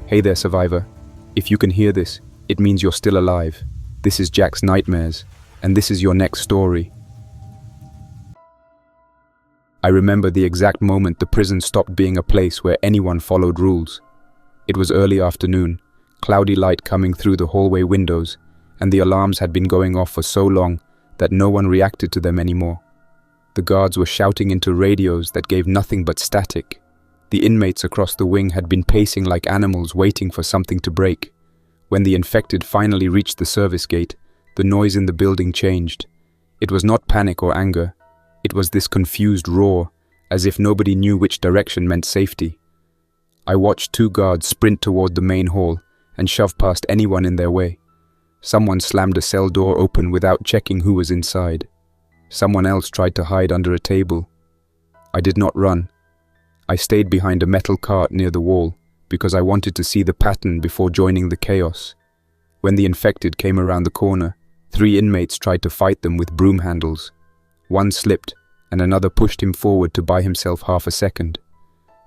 Hey there, survivor. If you can hear this, it means you're still alive. This is Jack's Nightmares, and this is your next story. I remember the exact moment the prison stopped being a place where anyone followed rules. It was early afternoon, cloudy light coming through the hallway windows, and the alarms had been going off for so long that no one reacted to them anymore. The guards were shouting into radios that gave nothing but static. The inmates across the wing had been pacing like animals waiting for something to break. When the infected finally reached the service gate, the noise in the building changed. It was not panic or anger. It was this confused roar, as if nobody knew which direction meant safety. I watched two guards sprint toward the main hall and shove past anyone in their way. Someone slammed a cell door open without checking who was inside. Someone else tried to hide under a table. I did not run. I stayed behind a metal cart near the wall because I wanted to see the pattern before joining the chaos. When the infected came around the corner, 3 inmates tried to fight them with broom handles. One slipped, and another pushed him forward to buy himself half a second.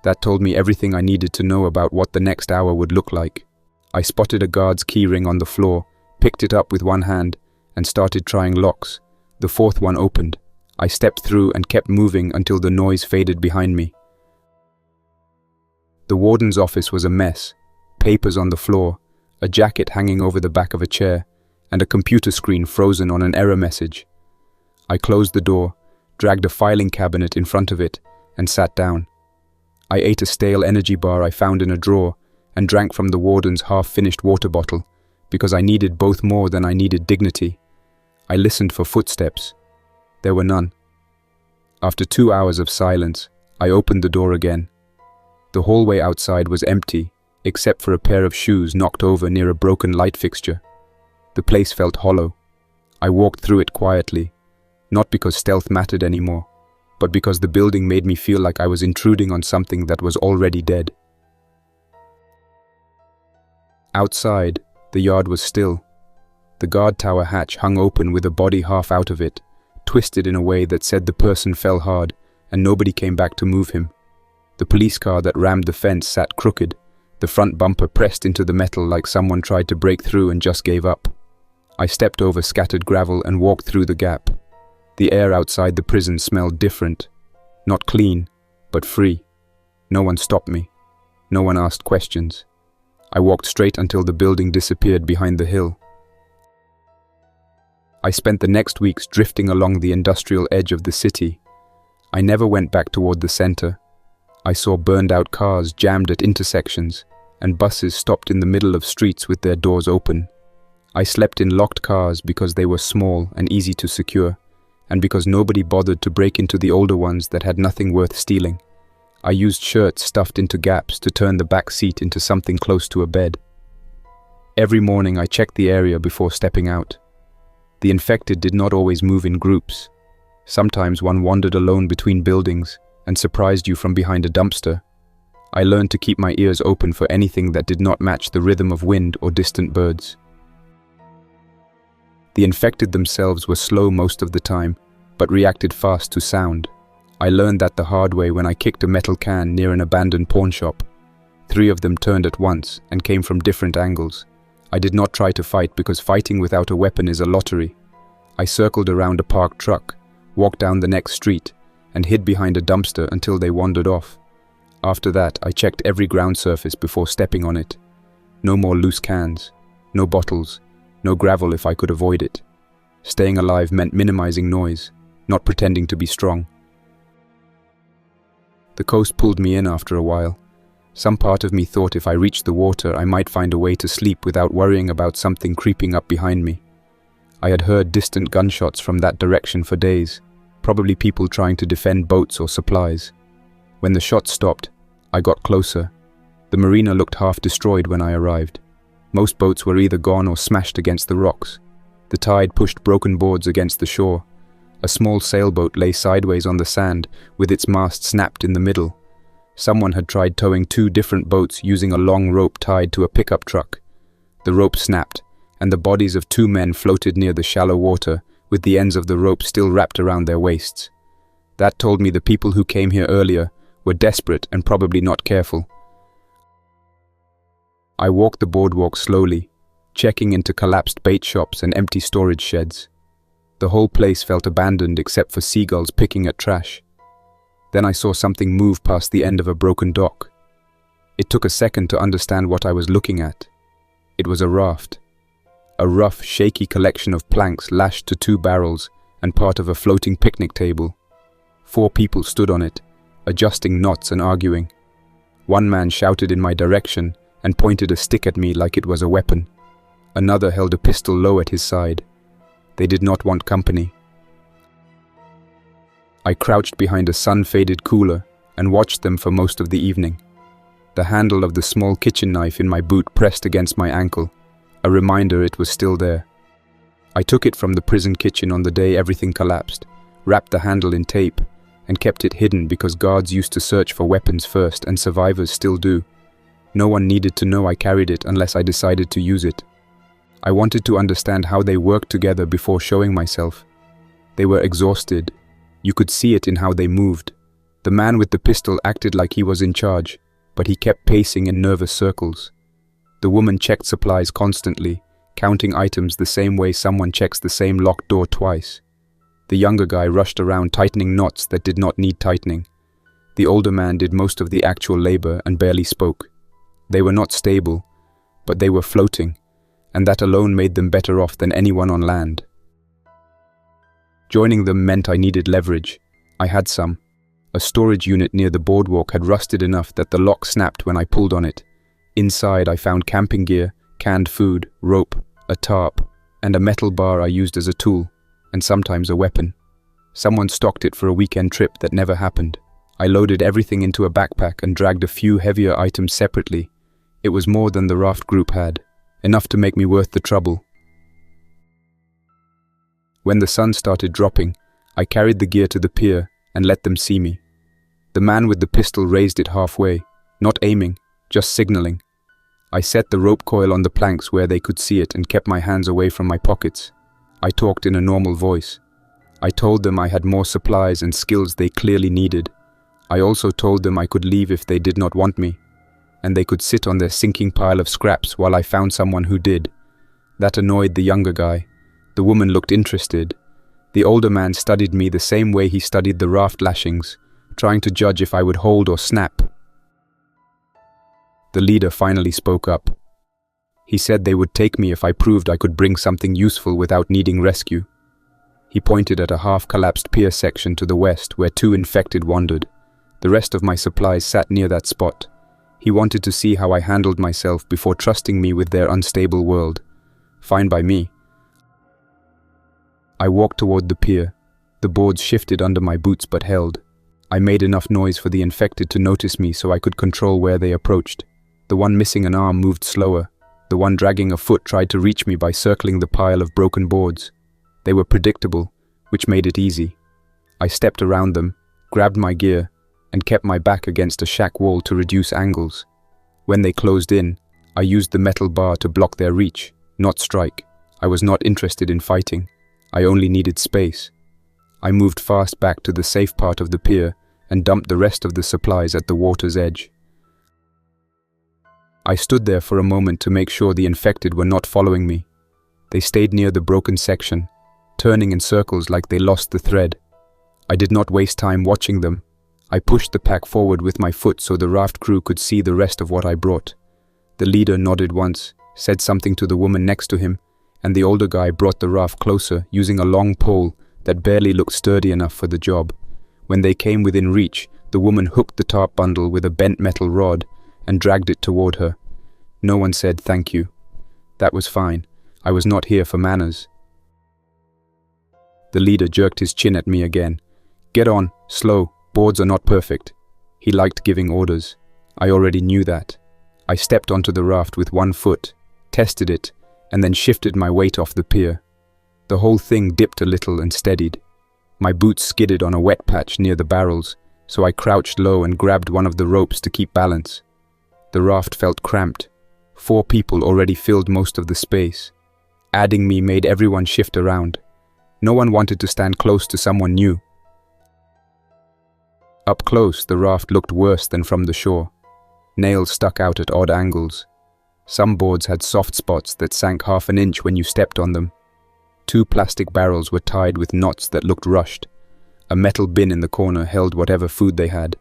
That told me everything I needed to know about what the next hour would look like. I spotted a guard's keyring on the floor, picked it up with one hand, and started trying locks. The 4th one opened. I stepped through and kept moving until the noise faded behind me. The warden's office was a mess. Papers on the floor, a jacket hanging over the back of a chair, and a computer screen frozen on an error message. I closed the door, dragged a filing cabinet in front of it, and sat down. I ate a stale energy bar I found in a drawer and drank from the warden's half-finished water bottle because I needed both more than I needed dignity. I listened for footsteps. There were none. After 2 hours of silence, I opened the door again. The hallway outside was empty, except for a pair of shoes knocked over near a broken light fixture. The place felt hollow. I walked through it quietly, not because stealth mattered anymore, but because the building made me feel like I was intruding on something that was already dead. Outside, the yard was still. The guard tower hatch hung open with a body half out of it, twisted in a way that said the person fell hard, and nobody came back to move him. The police car that rammed the fence sat crooked, the front bumper pressed into the metal like someone tried to break through and just gave up. I stepped over scattered gravel and walked through the gap. The air outside the prison smelled different. Not clean, but free. No one stopped me. No one asked questions. I walked straight until the building disappeared behind the hill. I spent the next weeks drifting along the industrial edge of the city. I never went back toward the center. I saw burned-out cars jammed at intersections, and buses stopped in the middle of streets with their doors open. I slept in locked cars because they were small and easy to secure, and because nobody bothered to break into the older ones that had nothing worth stealing. I used shirts stuffed into gaps to turn the back seat into something close to a bed. Every morning I checked the area before stepping out. The infected did not always move in groups. Sometimes one wandered alone between buildings and surprised you from behind a dumpster. I learned to keep my ears open for anything that did not match the rhythm of wind or distant birds. The infected themselves were slow most of the time, but reacted fast to sound. I learned that the hard way when I kicked a metal can near an abandoned pawn shop. 3 of them turned at once and came from different angles. I did not try to fight because fighting without a weapon is a lottery. I circled around a parked truck, walked down the next street, and hid behind a dumpster until they wandered off. After that, I checked every ground surface before stepping on it. No more loose cans, no bottles, no gravel if I could avoid it. Staying alive meant minimizing noise, not pretending to be strong. The coast pulled me in after a while. Some part of me thought if I reached the water, I might find a way to sleep without worrying about something creeping up behind me. I had heard distant gunshots from that direction for days. Probably people trying to defend boats or supplies. When the shots stopped, I got closer. The marina looked half destroyed when I arrived. Most boats were either gone or smashed against the rocks. The tide pushed broken boards against the shore. A small sailboat lay sideways on the sand, with its mast snapped in the middle. Someone had tried towing 2 different boats using a long rope tied to a pickup truck. The rope snapped, and the bodies of 2 men floated near the shallow water, with the ends of the rope still wrapped around their waists. That told me the people who came here earlier were desperate and probably not careful. I walked the boardwalk slowly, checking into collapsed bait shops and empty storage sheds. The whole place felt abandoned except for seagulls picking at trash. Then I saw something move past the end of a broken dock. It took a second to understand what I was looking at. It was a raft. A rough, shaky collection of planks lashed to 2 barrels and part of a floating picnic table. 4 people stood on it, adjusting knots and arguing. One man shouted in my direction and pointed a stick at me like it was a weapon. Another held a pistol low at his side. They did not want company. I crouched behind a sun-faded cooler and watched them for most of the evening. The handle of the small kitchen knife in my boot pressed against my ankle, a reminder it was still there. I took it from the prison kitchen on the day everything collapsed, wrapped the handle in tape, and kept it hidden because guards used to search for weapons first and survivors still do. No one needed to know I carried it unless I decided to use it. I wanted to understand how they worked together before showing myself. They were exhausted. You could see it in how they moved. The man with the pistol acted like he was in charge, but he kept pacing in nervous circles. The woman checked supplies constantly, counting items the same way someone checks the same locked door twice. The younger guy rushed around tightening knots that did not need tightening. The older man did most of the actual labor and barely spoke. They were not stable, but they were floating, and that alone made them better off than anyone on land. Joining them meant I needed leverage. I had some. A storage unit near the boardwalk had rusted enough that the lock snapped when I pulled on it. Inside I found camping gear, canned food, rope, a tarp, and a metal bar I used as a tool, and sometimes a weapon. Someone stocked it for a weekend trip that never happened. I loaded everything into a backpack and dragged a few heavier items separately. It was more than the raft group had, enough to make me worth the trouble. When the sun started dropping, I carried the gear to the pier and let them see me. The man with the pistol raised it halfway, not aiming, just signaling. I set the rope coil on the planks where they could see it and kept my hands away from my pockets. I talked in a normal voice. I told them I had more supplies and skills they clearly needed. I also told them I could leave if they did not want me, and they could sit on their sinking pile of scraps while I found someone who did. That annoyed the younger guy. The woman looked interested. The older man studied me the same way he studied the raft lashings, trying to judge if I would hold or snap. The leader finally spoke up. He said they would take me if I proved I could bring something useful without needing rescue. He pointed at a half-collapsed pier section to the west where 2 infected wandered. The rest of my supplies sat near that spot. He wanted to see how I handled myself before trusting me with their unstable world. Fine by me. I walked toward the pier. The boards shifted under my boots but held. I made enough noise for the infected to notice me so I could control where they approached. The one missing an arm moved slower. The one dragging a foot tried to reach me by circling the pile of broken boards. They were predictable, which made it easy. I stepped around them, grabbed my gear, and kept my back against a shack wall to reduce angles. When they closed in, I used the metal bar to block their reach, not strike. I was not interested in fighting. I only needed space. I moved fast back to the safe part of the pier and dumped the rest of the supplies at the water's edge. I stood there for a moment to make sure the infected were not following me. They stayed near the broken section, turning in circles like they lost the thread. I did not waste time watching them. I pushed the pack forward with my foot so the raft crew could see the rest of what I brought. The leader nodded once, said something to the woman next to him, and the older guy brought the raft closer using a long pole that barely looked sturdy enough for the job. When they came within reach, the woman hooked the tarp bundle with a bent metal rod and dragged it toward her. No one said thank you. That was fine. I was not here for manners. The leader jerked his chin at me again. Get on, slow, boards are not perfect. He liked giving orders. I already knew that. I stepped onto the raft with one foot, tested it, and then shifted my weight off the pier. The whole thing dipped a little and steadied. My boots skidded on a wet patch near the barrels, so I crouched low and grabbed one of the ropes to keep balance. The raft felt cramped. 4 people already filled most of the space. Adding me made everyone shift around. No one wanted to stand close to someone new. Up close, the raft looked worse than from the shore. Nails stuck out at odd angles. Some boards had soft spots that sank half an inch when you stepped on them. 2 plastic barrels were tied with knots that looked rushed. A metal bin in the corner held whatever food they had.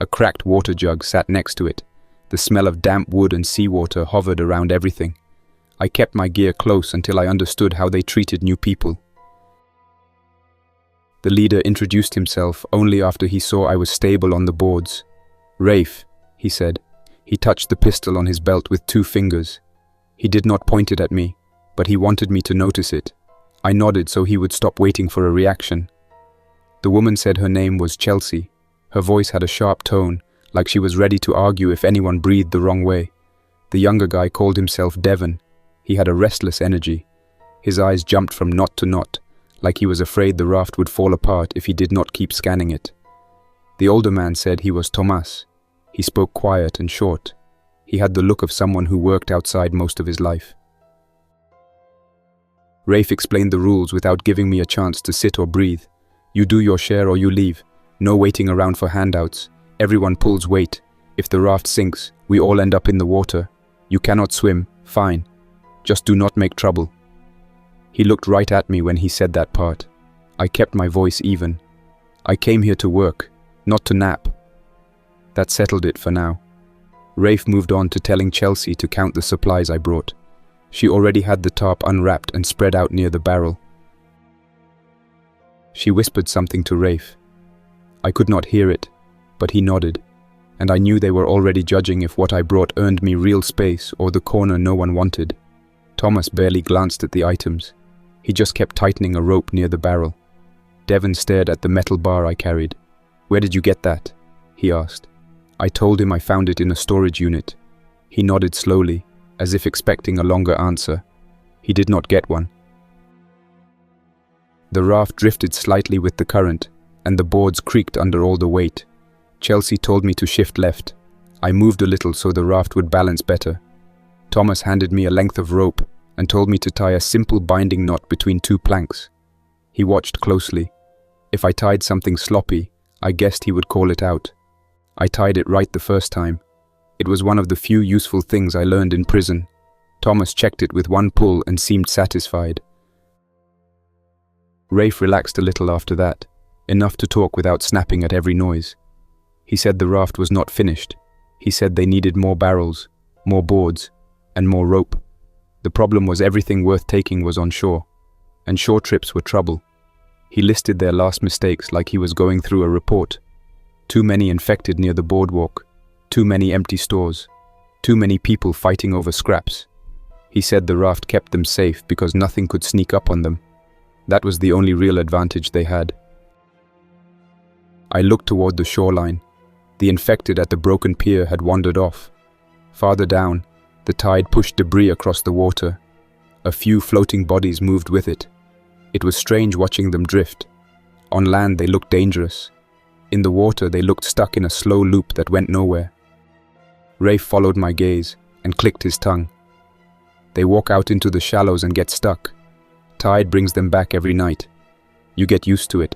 A cracked water jug sat next to it. The smell of damp wood and seawater hovered around everything. I kept my gear close until I understood how they treated new people. The leader introduced himself only after he saw I was stable on the boards. "Rafe," he said. He touched the pistol on his belt with 2 fingers. He did not point it at me, but he wanted me to notice it. I nodded so he would stop waiting for a reaction. The woman said her name was Chelsea. Her voice had a sharp tone, like she was ready to argue if anyone breathed the wrong way. The younger guy called himself Devon. He had a restless energy. His eyes jumped from knot to knot, like he was afraid the raft would fall apart if he did not keep scanning it. The older man said he was Thomas. He spoke quiet and short. He had the look of someone who worked outside most of his life. Rafe explained the rules without giving me a chance to sit or breathe. "You do your share or you leave. No waiting around for handouts. Everyone pulls weight. If the raft sinks, we all end up in the water. You cannot swim, fine. Just do not make trouble." He looked right at me when he said that part. I kept my voice even. "I came here to work, not to nap." That settled it for now. Rafe moved on to telling Chelsea to count the supplies I brought. She already had the tarp unwrapped and spread out near the barrel. She whispered something to Rafe. I could not hear it, but he nodded, and I knew they were already judging if what I brought earned me real space or the corner no one wanted. Thomas barely glanced at the items. He just kept tightening a rope near the barrel. Devon stared at the metal bar I carried. "Where did you get that?" he asked. I told him I found it in a storage unit. He nodded slowly, as if expecting a longer answer. He did not get one. The raft drifted slightly with the current, and the boards creaked under all the weight. Chelsea told me to shift left. I moved a little so the raft would balance better. Thomas handed me a length of rope and told me to tie a simple binding knot between 2 planks. He watched closely. If I tied something sloppy, I guessed he would call it out. I tied it right the first time. It was one of the few useful things I learned in prison. Thomas checked it with 1 pull and seemed satisfied. Rafe relaxed a little after that, enough to talk without snapping at every noise. He said the raft was not finished. He said they needed more barrels, more boards, and more rope. The problem was everything worth taking was on shore, and shore trips were trouble. He listed their last mistakes like he was going through a report. Too many infected near the boardwalk, too many empty stores, too many people fighting over scraps. He said the raft kept them safe because nothing could sneak up on them. That was the only real advantage they had. I looked toward the shoreline. The infected at the broken pier had wandered off. Farther down, the tide pushed debris across the water. A few floating bodies moved with it. It was strange watching them drift. On land they looked dangerous. In the water they looked stuck in a slow loop that went nowhere. Rafe followed my gaze and clicked his tongue. They walk out into the shallows and get stuck. Tide brings them back every night. You get used to it.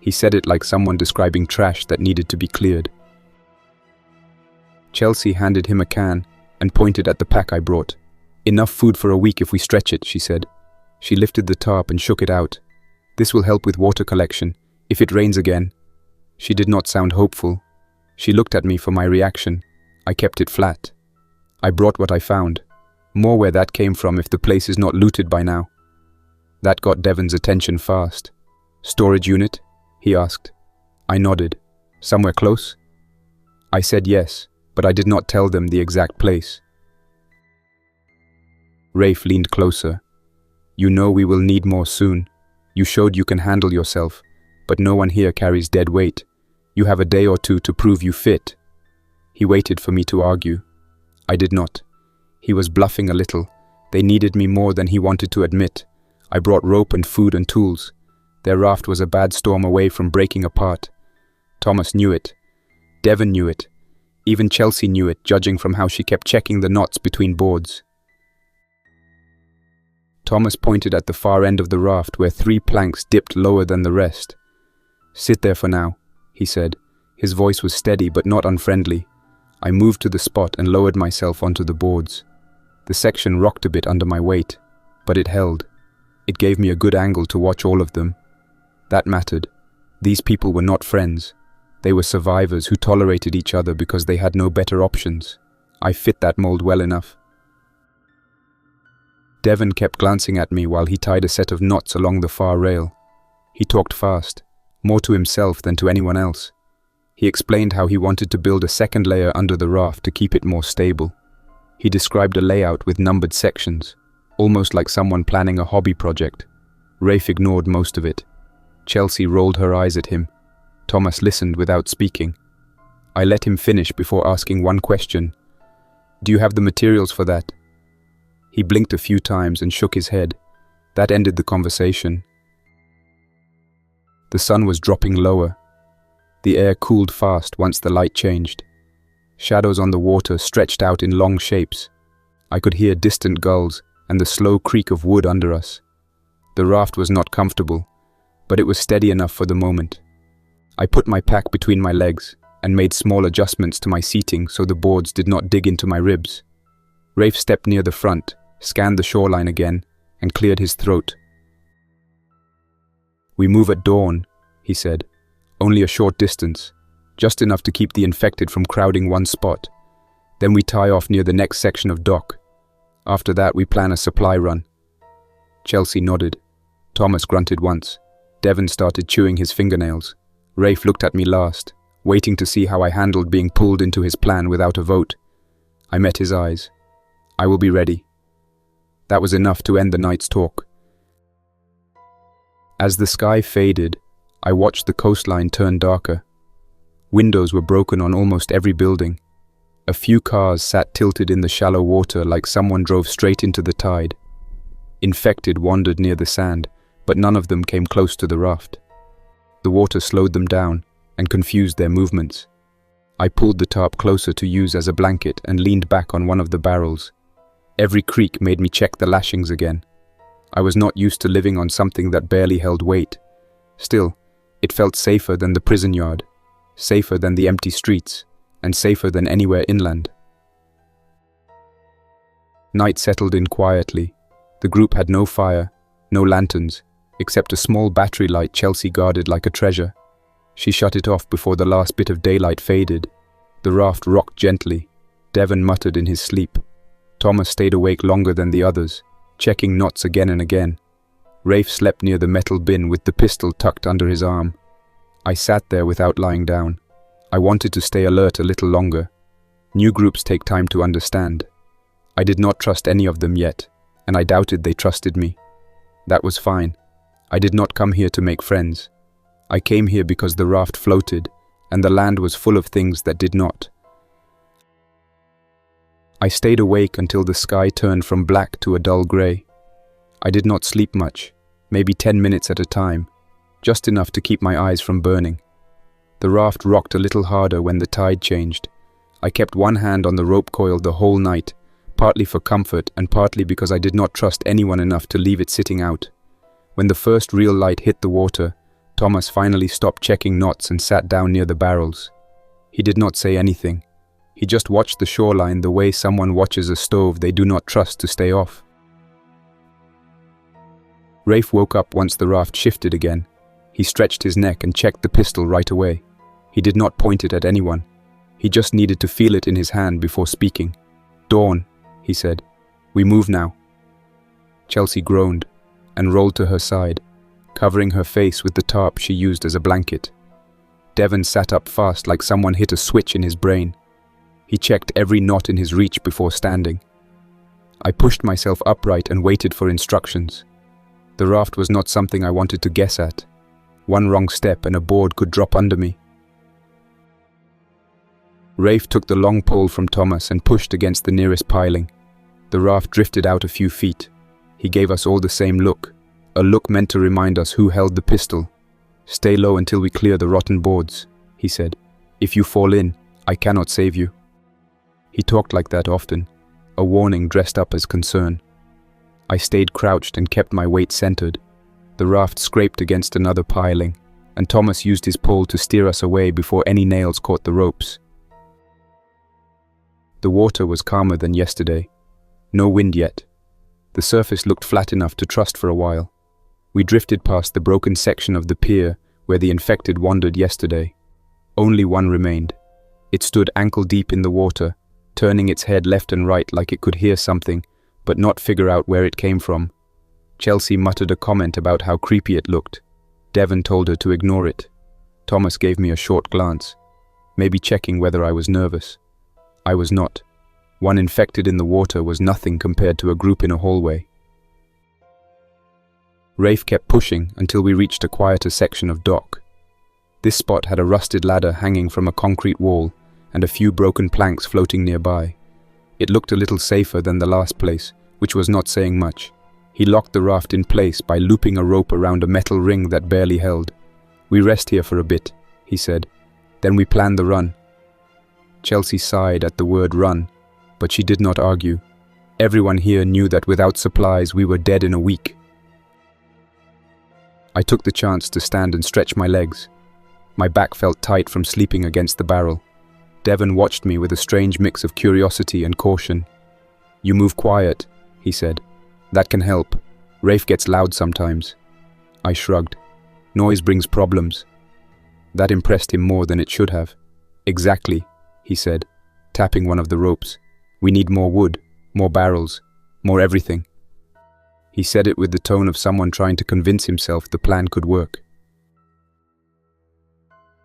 He said it like someone describing trash that needed to be cleared. Chelsea handed him a can and pointed at the pack I brought. "Enough food for a week if we stretch it," she said. She lifted the tarp and shook it out. "This will help with water collection, if it rains again." She did not sound hopeful. She looked at me for my reaction. I kept it flat. I brought what I found. More where that came from if the place is not looted by now. That got Devon's attention fast. "Storage unit?" he asked. I nodded. "Somewhere close?" I said yes, but I did not tell them the exact place. Rafe leaned closer. "You know we will need more soon. You showed you can handle yourself, but no one here carries dead weight. You have a day or 2 to prove you fit." He waited for me to argue. I did not. He was bluffing a little. They needed me more than he wanted to admit. I brought rope and food and tools. Their raft was a bad storm away from breaking apart. Thomas knew it. Devon knew it. Even Chelsea knew it, judging from how she kept checking the knots between boards. Thomas pointed at the far end of the raft where 3 planks dipped lower than the rest. "Sit there for now," he said. His voice was steady but not unfriendly. I moved to the spot and lowered myself onto the boards. The section rocked a bit under my weight, but it held. It gave me a good angle to watch all of them. That mattered. These people were not friends. They were survivors who tolerated each other because they had no better options. I fit that mold well enough. Devon kept glancing at me while he tied a set of knots along the far rail. He talked fast, more to himself than to anyone else. He explained how he wanted to build a second layer under the raft to keep it more stable. He described a layout with numbered sections, almost like someone planning a hobby project. Rafe ignored most of it. Chelsea rolled her eyes at him. Thomas listened without speaking. I let him finish before asking one question. "Do you have the materials for that?" He blinked a few times and shook his head. That ended the conversation. The sun was dropping lower. The air cooled fast once the light changed. Shadows on the water stretched out in long shapes. I could hear distant gulls and the slow creak of wood under us. The raft was not comfortable, but it was steady enough for the moment. I put my pack between my legs and made small adjustments to my seating so the boards did not dig into my ribs. Rafe stepped near the front, scanned the shoreline again, and cleared his throat. "We move at dawn," he said. "Only a short distance, just enough to keep the infected from crowding one spot. Then we tie off near the next section of dock. After that, we plan a supply run." Chelsea nodded. Thomas grunted once. Devon started chewing his fingernails. Rafe looked at me last, waiting to see how I handled being pulled into his plan without a vote. I met his eyes. "I will be ready." That was enough to end the night's talk. As the sky faded, I watched the coastline turn darker. Windows were broken on almost every building. A few cars sat tilted in the shallow water like someone drove straight into the tide. Infected wandered near the sand, but none of them came close to the raft. The water slowed them down and confused their movements. I pulled the tarp closer to use as a blanket and leaned back on one of the barrels. Every creak made me check the lashings again. I was not used to living on something that barely held weight. Still, it felt safer than the prison yard, safer than the empty streets, and safer than anywhere inland. Night settled in quietly. The group had no fire, no lanterns, except a small battery light Chelsea guarded like a treasure. She shut it off before the last bit of daylight faded. The raft rocked gently. Devon muttered in his sleep. Thomas stayed awake longer than the others, checking knots again and again. Rafe slept near the metal bin with the pistol tucked under his arm. I sat there without lying down. I wanted to stay alert a little longer. New groups take time to understand. I did not trust any of them yet, and I doubted they trusted me. That was fine. I did not come here to make friends. I came here because the raft floated, and the land was full of things that did not. I stayed awake until the sky turned from black to a dull grey. I did not sleep much, maybe 10 minutes at a time, just enough to keep my eyes from burning. The raft rocked a little harder when the tide changed. I kept one hand on the rope coil the whole night, partly for comfort and partly because I did not trust anyone enough to leave it sitting out. When the first real light hit the water, Thomas finally stopped checking knots and sat down near the barrels. He did not say anything. He just watched the shoreline the way someone watches a stove they do not trust to stay off. Rafe woke up once the raft shifted again. He stretched his neck and checked the pistol right away. He did not point it at anyone. He just needed to feel it in his hand before speaking. "Dawn," he said. "We move now." Chelsea groaned and rolled to her side, covering her face with the tarp she used as a blanket. Devon sat up fast like someone hit a switch in his brain. He checked every knot in his reach before standing. I pushed myself upright and waited for instructions. The raft was not something I wanted to guess at. One wrong step and a board could drop under me. Rafe took the long pole from Thomas and pushed against the nearest piling. The raft drifted out a few feet. He gave us all the same look, a look meant to remind us who held the pistol. "Stay low until we clear the rotten boards," he said. "If you fall in, I cannot save you." He talked like that often, a warning dressed up as concern. I stayed crouched and kept my weight centered. The raft scraped against another piling, and Thomas used his pole to steer us away before any nails caught the ropes. The water was calmer than yesterday. No wind yet. The surface looked flat enough to trust for a while. We drifted past the broken section of the pier where the infected wandered yesterday. Only one remained. It stood ankle-deep in the water, turning its head left and right like it could hear something, but not figure out where it came from. Chelsea muttered a comment about how creepy it looked. Devon told her to ignore it. Thomas gave me a short glance, maybe checking whether I was nervous. I was not. One infected in the water was nothing compared to a group in a hallway. Rafe kept pushing until we reached a quieter section of dock. This spot had a rusted ladder hanging from a concrete wall and a few broken planks floating nearby. It looked a little safer than the last place, which was not saying much. He locked the raft in place by looping a rope around a metal ring that barely held. "We rest here for a bit," he said. "Then we plan the run." Chelsea sighed at the word run, but she did not argue. Everyone here knew that without supplies we were dead in a week. I took the chance to stand and stretch my legs. My back felt tight from sleeping against the barrel. Devon watched me with a strange mix of curiosity and caution. "You move quiet," he said. "That can help. Rafe gets loud sometimes." I shrugged. "Noise brings problems." That impressed him more than it should have. "Exactly," he said, tapping one of the ropes. "We need more wood, more barrels, more everything." He said it with the tone of someone trying to convince himself the plan could work.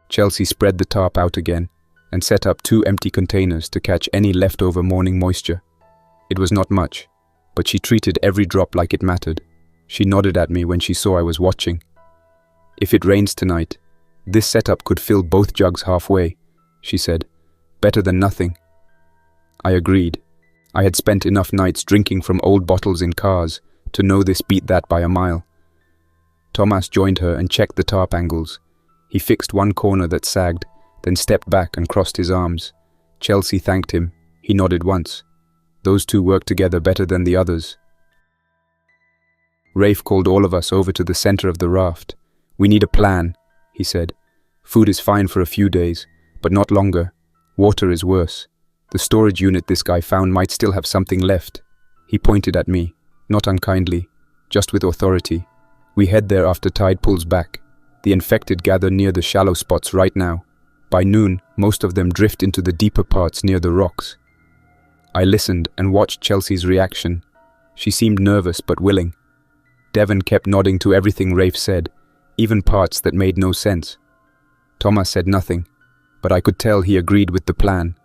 Chelsea spread the tarp out again and set up 2 empty containers to catch any leftover morning moisture. It was not much, but she treated every drop like it mattered. She nodded at me when she saw I was watching. "If it rains tonight, this setup could fill both jugs halfway," she said. "Better than nothing." I agreed. I had spent enough nights drinking from old bottles in cars to know this beat that by a mile. Thomas joined her and checked the tarp angles. He fixed one corner that sagged, then stepped back and crossed his arms. Chelsea thanked him. He nodded once. Those two worked together better than the others. Rafe called all of us over to the center of the raft. "We need a plan," he said. "Food is fine for a few days, but not longer. Water is worse. The storage unit this guy found might still have something left." He pointed at me, not unkindly, just with authority. "We head there after tide pulls back. The infected gather near the shallow spots right now. By noon, most of them drift into the deeper parts near the rocks." I listened and watched Chelsea's reaction. She seemed nervous but willing. Devon kept nodding to everything Rafe said, even parts that made no sense. Thomas said nothing, but I could tell he agreed with the plan.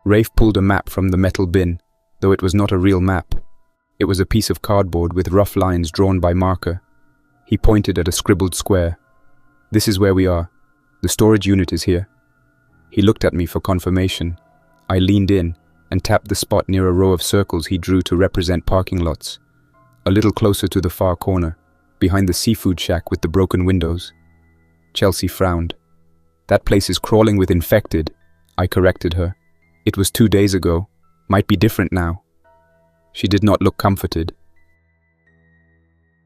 Rafe pulled a map from the metal bin, though it was not a real map. It was a piece of cardboard with rough lines drawn by marker. He pointed at a scribbled square. "This is where we are. The storage unit is here." He looked at me for confirmation. I leaned in and tapped the spot near a row of circles he drew to represent parking lots. A little closer to the far corner, behind the seafood shack with the broken windows. Chelsea frowned. "That place is crawling with infected," I corrected her. "It was 2 days ago. Might be different now." She did not look comforted.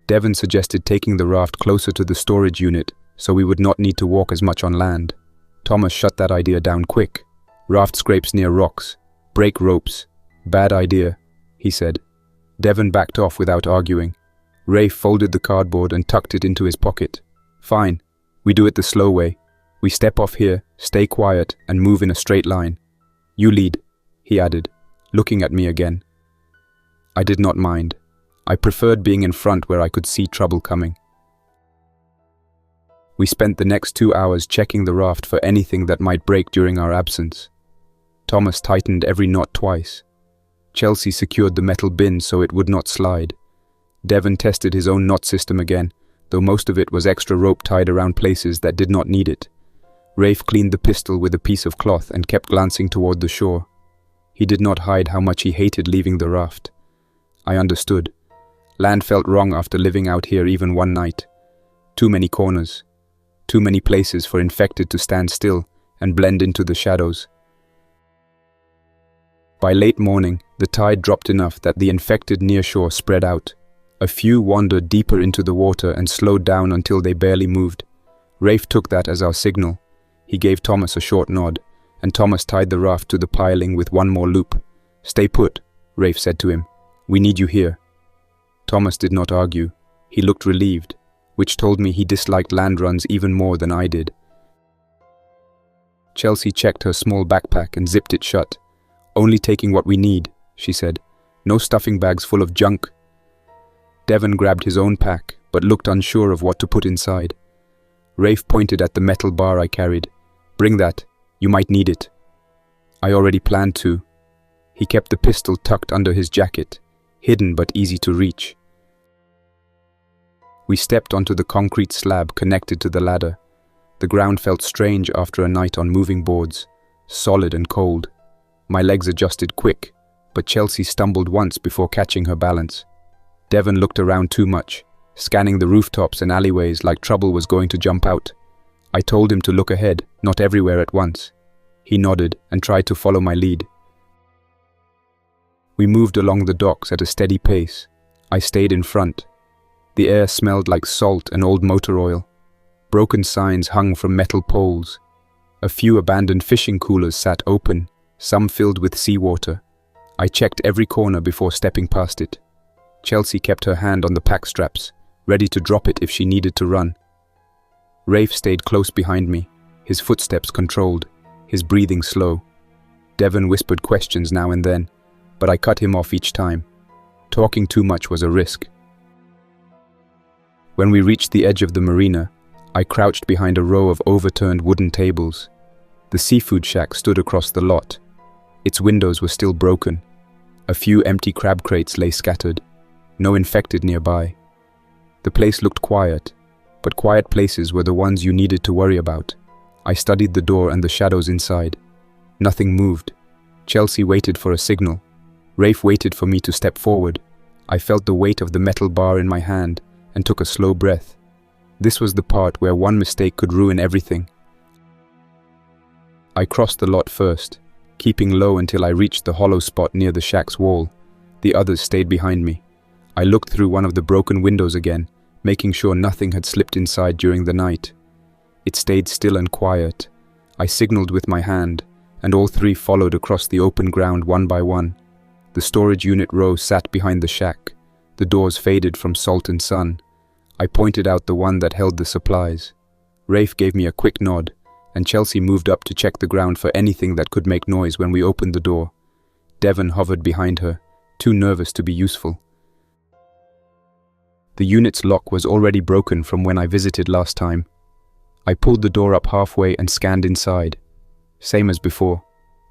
Devon suggested taking the raft closer to the storage unit so we would not need to walk as much on land. Thomas shut that idea down quick. "Raft scrapes near rocks. Break ropes. Bad idea," he said. Devon backed off without arguing. Rafe folded the cardboard and tucked it into his pocket. "Fine. We do it the slow way. We step off here, stay quiet, and move in a straight line. You lead," he added, looking at me again. I did not mind. I preferred being in front where I could see trouble coming. We spent the next 2 hours checking the raft for anything that might break during our absence. Thomas tightened every knot twice. Chelsea secured the metal bin so it would not slide. Devon tested his own knot system again, though most of it was extra rope tied around places that did not need it. Rafe cleaned the pistol with a piece of cloth and kept glancing toward the shore. He did not hide how much he hated leaving the raft. I understood. Land felt wrong after living out here even one night. Too many corners. Too many places for infected to stand still and blend into the shadows. By late morning, the tide dropped enough that the infected near shore spread out. A few wandered deeper into the water and slowed down until they barely moved. Rafe took that as our signal. He gave Thomas a short nod, and Thomas tied the raft to the piling with one more loop. "Stay put," Rafe said to him. "We need you here." Thomas did not argue. He looked relieved, which told me he disliked land runs even more than I did. Chelsea checked her small backpack and zipped it shut. "Only taking what we need," she said. "No stuffing bags full of junk." Devon grabbed his own pack, but looked unsure of what to put inside. Rafe pointed at the metal bar I carried. "Bring that. You might need it." I already planned to. He kept the pistol tucked under his jacket, hidden but easy to reach. We stepped onto the concrete slab connected to the ladder. The ground felt strange after a night on moving boards, solid and cold. My legs adjusted quick, but Chelsea stumbled once before catching her balance. Devon looked around too much, scanning the rooftops and alleyways like trouble was going to jump out. I told him to look ahead, not everywhere at once. He nodded and tried to follow my lead. We moved along the docks at a steady pace. I stayed in front. The air smelled like salt and old motor oil. Broken signs hung from metal poles. A few abandoned fishing coolers sat open, some filled with seawater. I checked every corner before stepping past it. Chelsea kept her hand on the pack straps, ready to drop it if she needed to run. Rafe stayed close behind me, his footsteps controlled, his breathing slow. Devon whispered questions now and then, but I cut him off each time. Talking too much was a risk. When we reached the edge of the marina, I crouched behind a row of overturned wooden tables. The seafood shack stood across the lot. Its windows were still broken. A few empty crab crates lay scattered. No infected nearby. The place looked quiet, but quiet places were the ones you needed to worry about. I studied the door and the shadows inside. Nothing moved. Chelsea waited for a signal. Rafe waited for me to step forward. I felt the weight of the metal bar in my hand and took a slow breath. This was the part where one mistake could ruin everything. I crossed the lot first, keeping low until I reached the hollow spot near the shack's wall. The others stayed behind me. I looked through one of the broken windows again, making sure nothing had slipped inside during the night. It stayed still and quiet. I signaled with my hand, and all three followed across the open ground one by one. The storage unit row sat behind the shack. The doors faded from salt and sun. I pointed out the one that held the supplies. Rafe gave me a quick nod, and Chelsea moved up to check the ground for anything that could make noise when we opened the door. Devon hovered behind her, too nervous to be useful. The unit's lock was already broken from when I visited last time. I pulled the door up halfway and scanned inside. Same as before.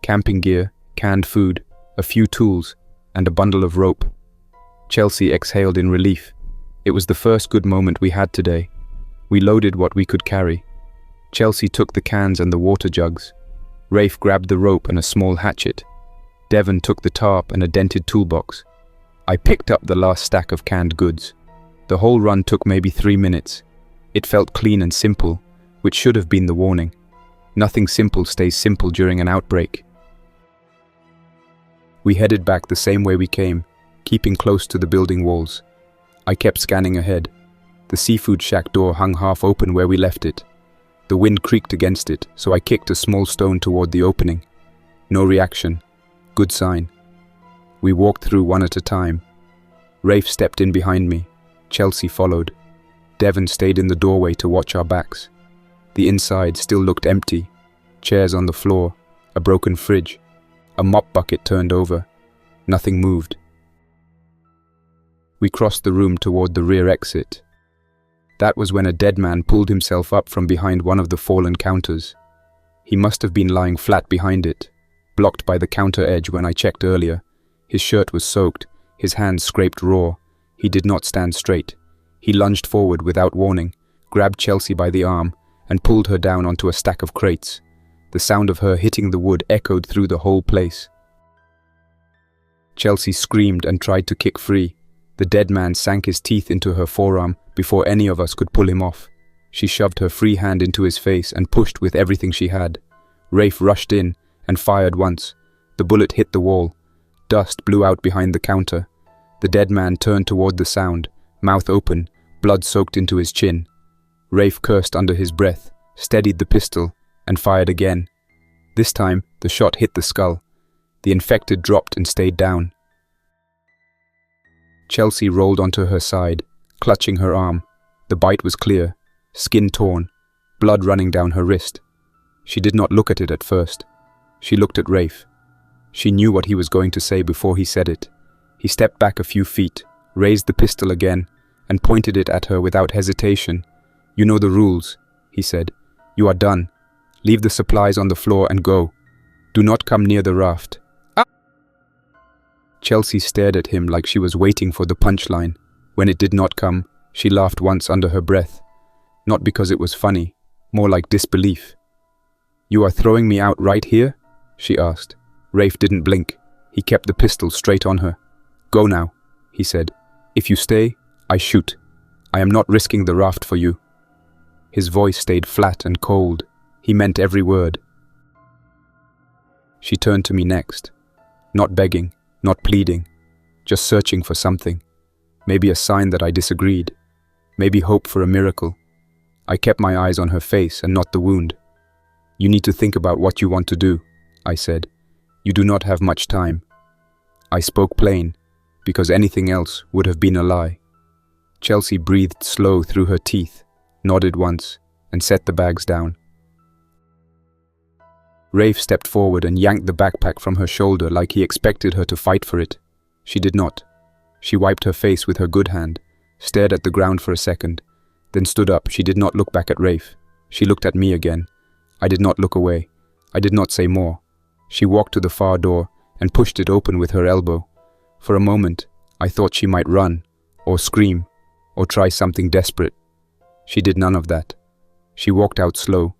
Camping gear, canned food, a few tools, and a bundle of rope. Chelsea exhaled in relief. It was the first good moment we had today. We loaded what we could carry. Chelsea took the cans and the water jugs. Rafe grabbed the rope and a small hatchet. Devon took the tarp and a dented toolbox. I picked up the last stack of canned goods. The whole run took maybe 3 minutes. It felt clean and simple, which should have been the warning. Nothing simple stays simple during an outbreak. We headed back the same way we came, keeping close to the building walls. I kept scanning ahead. The seafood shack door hung half open where we left it. The wind creaked against it, so I kicked a small stone toward the opening. No reaction. Good sign. We walked through one at a time. Rafe stepped in behind me. Chelsea followed. Devon stayed in the doorway to watch our backs. The inside still looked empty. Chairs on the floor, a broken fridge, a mop bucket turned over. Nothing moved. We crossed the room toward the rear exit. That was when a dead man pulled himself up from behind one of the fallen counters. He must have been lying flat behind it, blocked by the counter edge when I checked earlier. His shirt was soaked, his hands scraped raw. He did not stand straight. He lunged forward without warning, grabbed Chelsea by the arm, and pulled her down onto a stack of crates. The sound of her hitting the wood echoed through the whole place. Chelsea screamed and tried to kick free. The dead man sank his teeth into her forearm before any of us could pull him off. She shoved her free hand into his face and pushed with everything she had. Rafe rushed in and fired once. The bullet hit the wall. Dust blew out behind the counter. The dead man turned toward the sound, mouth open, blood soaked into his chin. Rafe cursed under his breath, steadied the pistol, and fired again. This time, the shot hit the skull. The infected dropped and stayed down. Chelsea rolled onto her side, clutching her arm. The bite was clear, skin torn, blood running down her wrist. She did not look at it at first. She looked at Rafe. She knew what he was going to say before he said it. He stepped back a few feet, raised the pistol again, and pointed it at her without hesitation. "You know the rules," he said. "You are done. Leave the supplies on the floor and go. Do not come near the raft." Ah! Chelsea stared at him like she was waiting for the punchline. When it did not come, she laughed once under her breath. Not because it was funny, more like disbelief. "You are throwing me out right here?" she asked. Rafe didn't blink. He kept the pistol straight on her. "Go now," he said. "If you stay, I shoot. I am not risking the raft for you." His voice stayed flat and cold. He meant every word. She turned to me next. Not begging, not pleading, just searching for something. Maybe a sign that I disagreed. Maybe hope for a miracle. I kept my eyes on her face and not the wound. "You need to think about what you want to do," I said. "You do not have much time." I spoke plain, because anything else would have been a lie. Chelsea breathed slow through her teeth, nodded once, and set the bags down. Rafe stepped forward and yanked the backpack from her shoulder like he expected her to fight for it. She did not. She wiped her face with her good hand, stared at the ground for a second, then stood up. She did not look back at Rafe. She looked at me again. I did not look away. I did not say more. She walked to the far door and pushed it open with her elbow. For a moment, I thought she might run, or scream, or try something desperate. She did none of that. She walked out slow,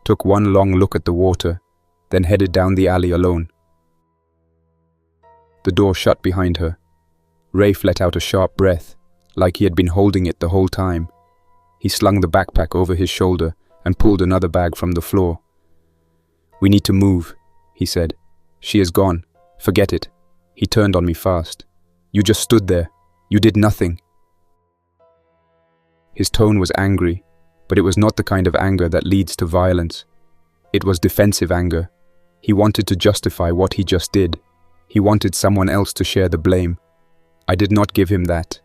took one long look at the water, then headed down the alley alone. The door shut behind her. Rafe let out a sharp breath, like he had been holding it the whole time. He slung the backpack over his shoulder and pulled another bag from the floor. "We need to move," he said. "She is gone. Forget it." He turned on me fast. "You just stood there. You did nothing." His tone was angry, but it was not the kind of anger that leads to violence. It was defensive anger. He wanted to justify what he just did. He wanted someone else to share the blame. I did not give him that.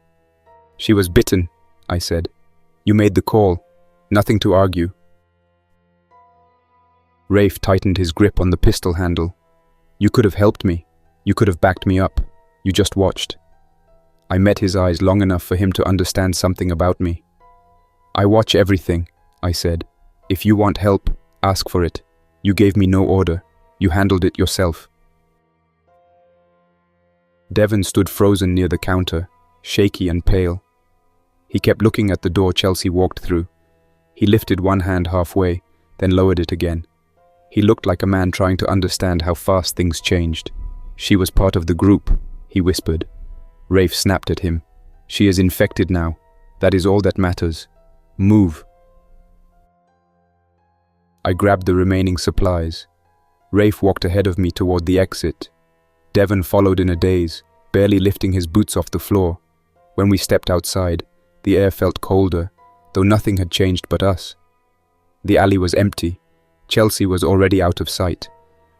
"She was bitten," I said. "You made the call. Nothing to argue." Rafe tightened his grip on the pistol handle. "You could have helped me. You could have backed me up. You just watched." I met his eyes long enough for him to understand something about me. "I watch everything," I said. "If you want help, ask for it. You gave me no order. You handled it yourself." Devon stood frozen near the counter, shaky and pale. He kept looking at the door Chelsea walked through. He lifted one hand halfway, then lowered it again. He looked like a man trying to understand how fast things changed. "She was part of the group," he whispered. Rafe snapped at him. "She is infected now. That is all that matters. Move." I grabbed the remaining supplies. Rafe walked ahead of me toward the exit. Devon followed in a daze, barely lifting his boots off the floor. When we stepped outside, the air felt colder, though nothing had changed but us. The alley was empty. Chelsea was already out of sight.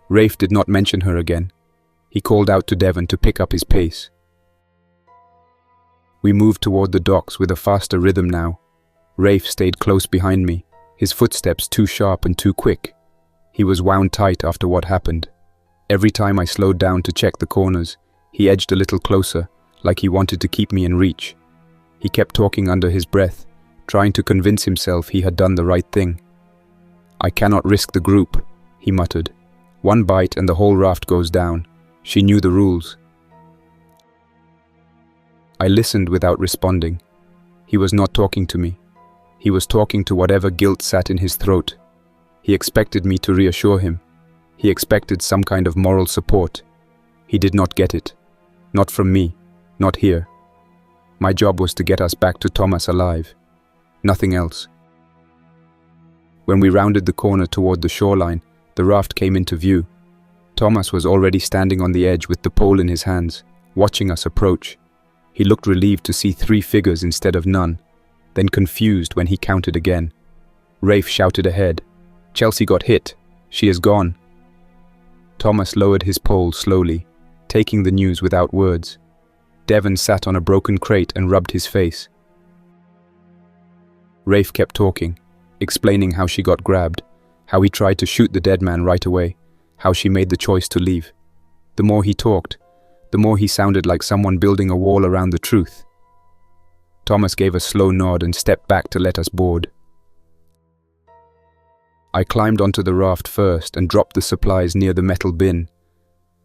Rafe did not mention her again. He called out to Devon to pick up his pace. We moved toward the docks with a faster rhythm now. Rafe stayed close behind me, his footsteps too sharp and too quick. He was wound tight after what happened. Every time I slowed down to check the corners, he edged a little closer, like he wanted to keep me in reach. He kept talking under his breath, trying to convince himself he had done the right thing. "I cannot risk the group," he muttered. "One bite and the whole raft goes down." She knew the rules. I listened without responding. He was not talking to me. He was talking to whatever guilt sat in his throat. He expected me to reassure him. He expected some kind of moral support. He did not get it. Not from me. Not here. My job was to get us back to Thomas alive. Nothing else. When we rounded the corner toward the shoreline, the raft came into view. Thomas was already standing on the edge with the pole in his hands, watching us approach. He looked relieved to see 3 figures instead of none, then confused when he counted again. Rafe shouted ahead. "Chelsea got hit. She is gone." Thomas lowered his pole slowly, taking the news without words. Devon sat on a broken crate and rubbed his face. Rafe kept talking, explaining how she got grabbed, how he tried to shoot the dead man right away, how she made the choice to leave. The more he talked, the more he sounded like someone building a wall around the truth. Thomas gave a slow nod and stepped back to let us board. I climbed onto the raft first and dropped the supplies near the metal bin.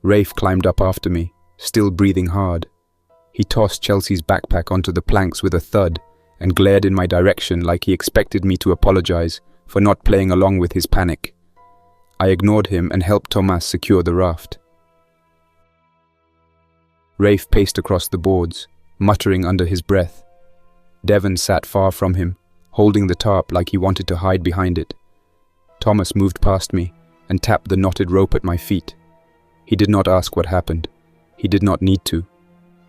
Rafe climbed up after me, still breathing hard. He tossed Chelsea's backpack onto the planks with a thud and glared in my direction like he expected me to apologize for not playing along with his panic. I ignored him and helped Thomas secure the raft. Rafe paced across the boards, muttering under his breath. Devon sat far from him, holding the tarp like he wanted to hide behind it. Thomas moved past me and tapped the knotted rope at my feet. He did not ask what happened. He did not need to.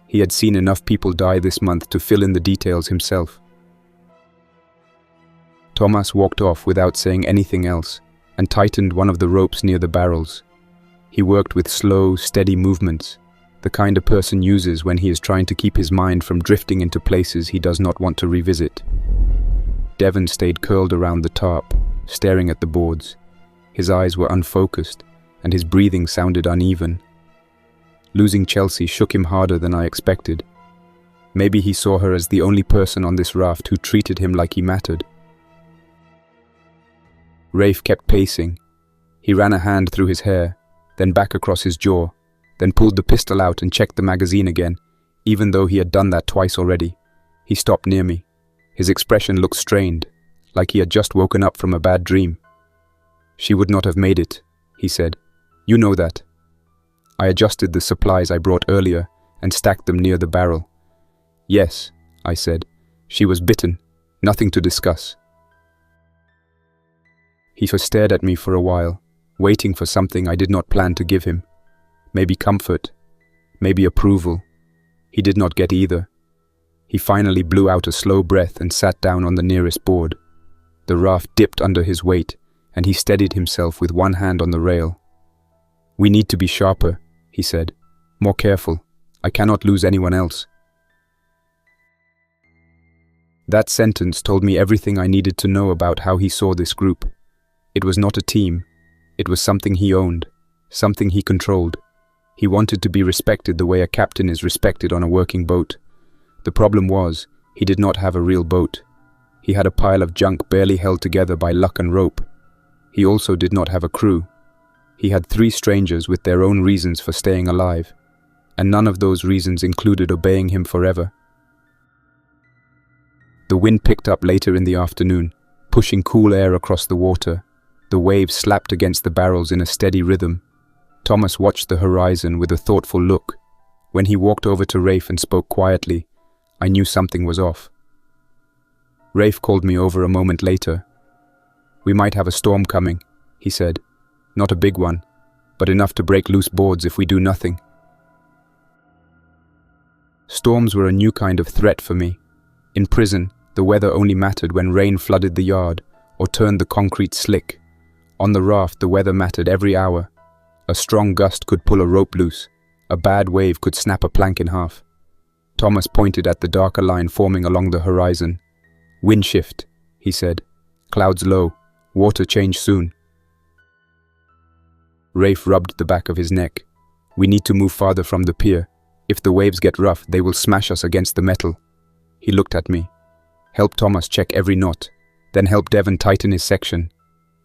He had seen enough people die this month to fill in the details himself. Thomas walked off without saying anything else and tightened one of the ropes near the barrels. He worked with slow, steady movements, the kind a person uses when he is trying to keep his mind from drifting into places he does not want to revisit. Devon stayed curled around the tarp, staring at the boards. His eyes were unfocused, and his breathing sounded uneven. Losing Chelsea shook him harder than I expected. Maybe he saw her as the only person on this raft who treated him like he mattered. Rafe kept pacing. He ran a hand through his hair, then back across his jaw, then pulled the pistol out and checked the magazine again, even though he had done that twice already. He stopped near me. His expression looked strained, like he had just woken up from a bad dream. "She would not have made it," he said. "You know that." I adjusted the supplies I brought earlier and stacked them near the barrel. "Yes," I said. "She was bitten. Nothing to discuss." He just stared at me for a while, waiting for something I did not plan to give him. Maybe comfort, maybe approval. He did not get either. He finally blew out a slow breath and sat down on the nearest board. The raft dipped under his weight, and he steadied himself with one hand on the rail. "We need to be sharper," he said. "More careful. I cannot lose anyone else." That sentence told me everything I needed to know about how he saw this group. It was not a team. It was something he owned, something he controlled. He wanted to be respected the way a captain is respected on a working boat. The problem was, he did not have a real boat. He had a pile of junk barely held together by luck and rope. He also did not have a crew. He had 3 strangers with their own reasons for staying alive, and none of those reasons included obeying him forever. The wind picked up later in the afternoon, pushing cool air across the water. The waves slapped against the barrels in a steady rhythm. Thomas watched the horizon with a thoughtful look. When he walked over to Rafe and spoke quietly, I knew something was off. Rafe called me over a moment later. "We might have a storm coming," he said. "Not a big one, but enough to break loose boards if we do nothing." Storms were a new kind of threat for me. In prison, the weather only mattered when rain flooded the yard or turned the concrete slick. On the raft, the weather mattered every hour. A strong gust could pull a rope loose. A bad wave could snap a plank in half. Thomas pointed at the darker line forming along the horizon. "Wind shift," he said. "Clouds low. Water change soon." Rafe rubbed the back of his neck. "We need to move farther from the pier. If the waves get rough, they will smash us against the metal." He looked at me. "Help Thomas check every knot. Then help Devon tighten his section."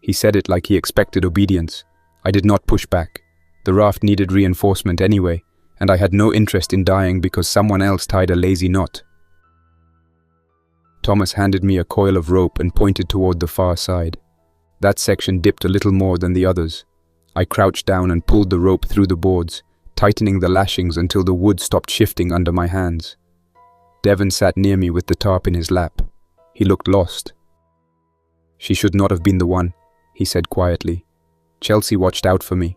He said it like he expected obedience. I did not push back. The raft needed reinforcement anyway, and I had no interest in dying because someone else tied a lazy knot. Thomas handed me a coil of rope and pointed toward the far side. That section dipped a little more than the others. I crouched down and pulled the rope through the boards, tightening the lashings until the wood stopped shifting under my hands. Devon sat near me with the tarp in his lap. He looked lost. "She should not have been the one," he said quietly. "Chelsea watched out for me.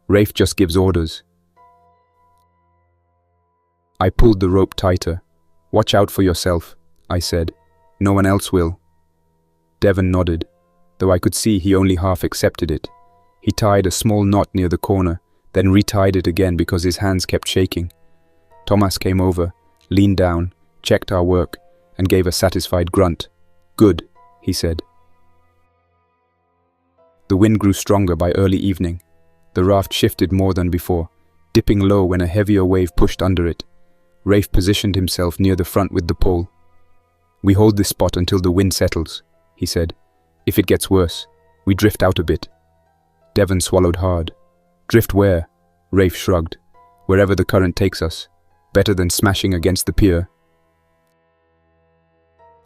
Rafe just gives orders." I pulled the rope tighter. "Watch out for yourself," I said. "No one else will." Devon nodded, though I could see he only half accepted it. He tied a small knot near the corner, then retied it again because his hands kept shaking. Thomas came over, leaned down, checked our work, and gave a satisfied grunt. "Good," he said. The wind grew stronger by early evening. The raft shifted more than before, dipping low when a heavier wave pushed under it. Rafe positioned himself near the front with the pole. "We hold this spot until the wind settles," he said. "If it gets worse, we drift out a bit." Devon swallowed hard. "Drift where?" Rafe shrugged. "Wherever the current takes us. Better than smashing against the pier."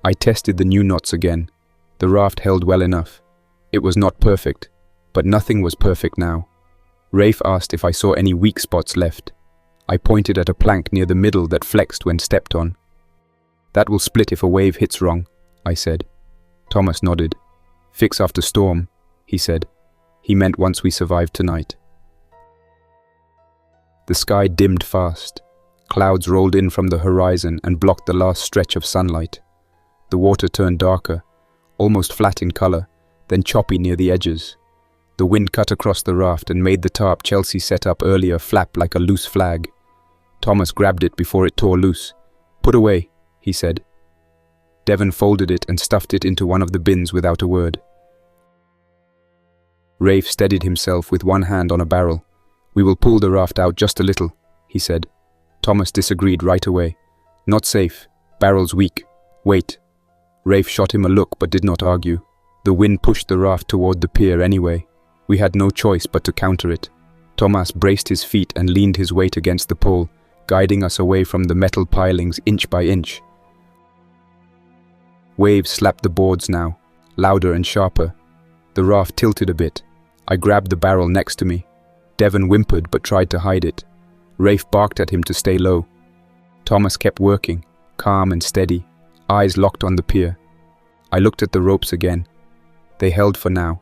I tested the new knots again. The raft held well enough. It was not perfect, but nothing was perfect now. Rafe asked if I saw any weak spots left. I pointed at a plank near the middle that flexed when stepped on. "That will split if a wave hits wrong," I said. Thomas nodded. "Fix after storm," he said. He meant once we survived tonight. The sky dimmed fast. Clouds rolled in from the horizon and blocked the last stretch of sunlight. The water turned darker, almost flat in color, then choppy near the edges. The wind cut across the raft and made the tarp Chelsea set up earlier flap like a loose flag. Thomas grabbed it before it tore loose. "Put away," he said. Devon folded it and stuffed it into one of the bins without a word. Rafe steadied himself with one hand on a barrel. "We will pull the raft out just a little," he said. Thomas disagreed right away. "Not safe. Barrel's weak. Wait." Rafe shot him a look but did not argue. The wind pushed the raft toward the pier anyway. We had no choice but to counter it. Thomas braced his feet and leaned his weight against the pole, guiding us away from the metal pilings inch by inch. Waves slapped the boards now, louder and sharper. The raft tilted a bit. I grabbed the barrel next to me. Devon whimpered but tried to hide it. Rafe barked at him to stay low. Thomas kept working, calm and steady, eyes locked on the pier. I looked at the ropes again. They held for now.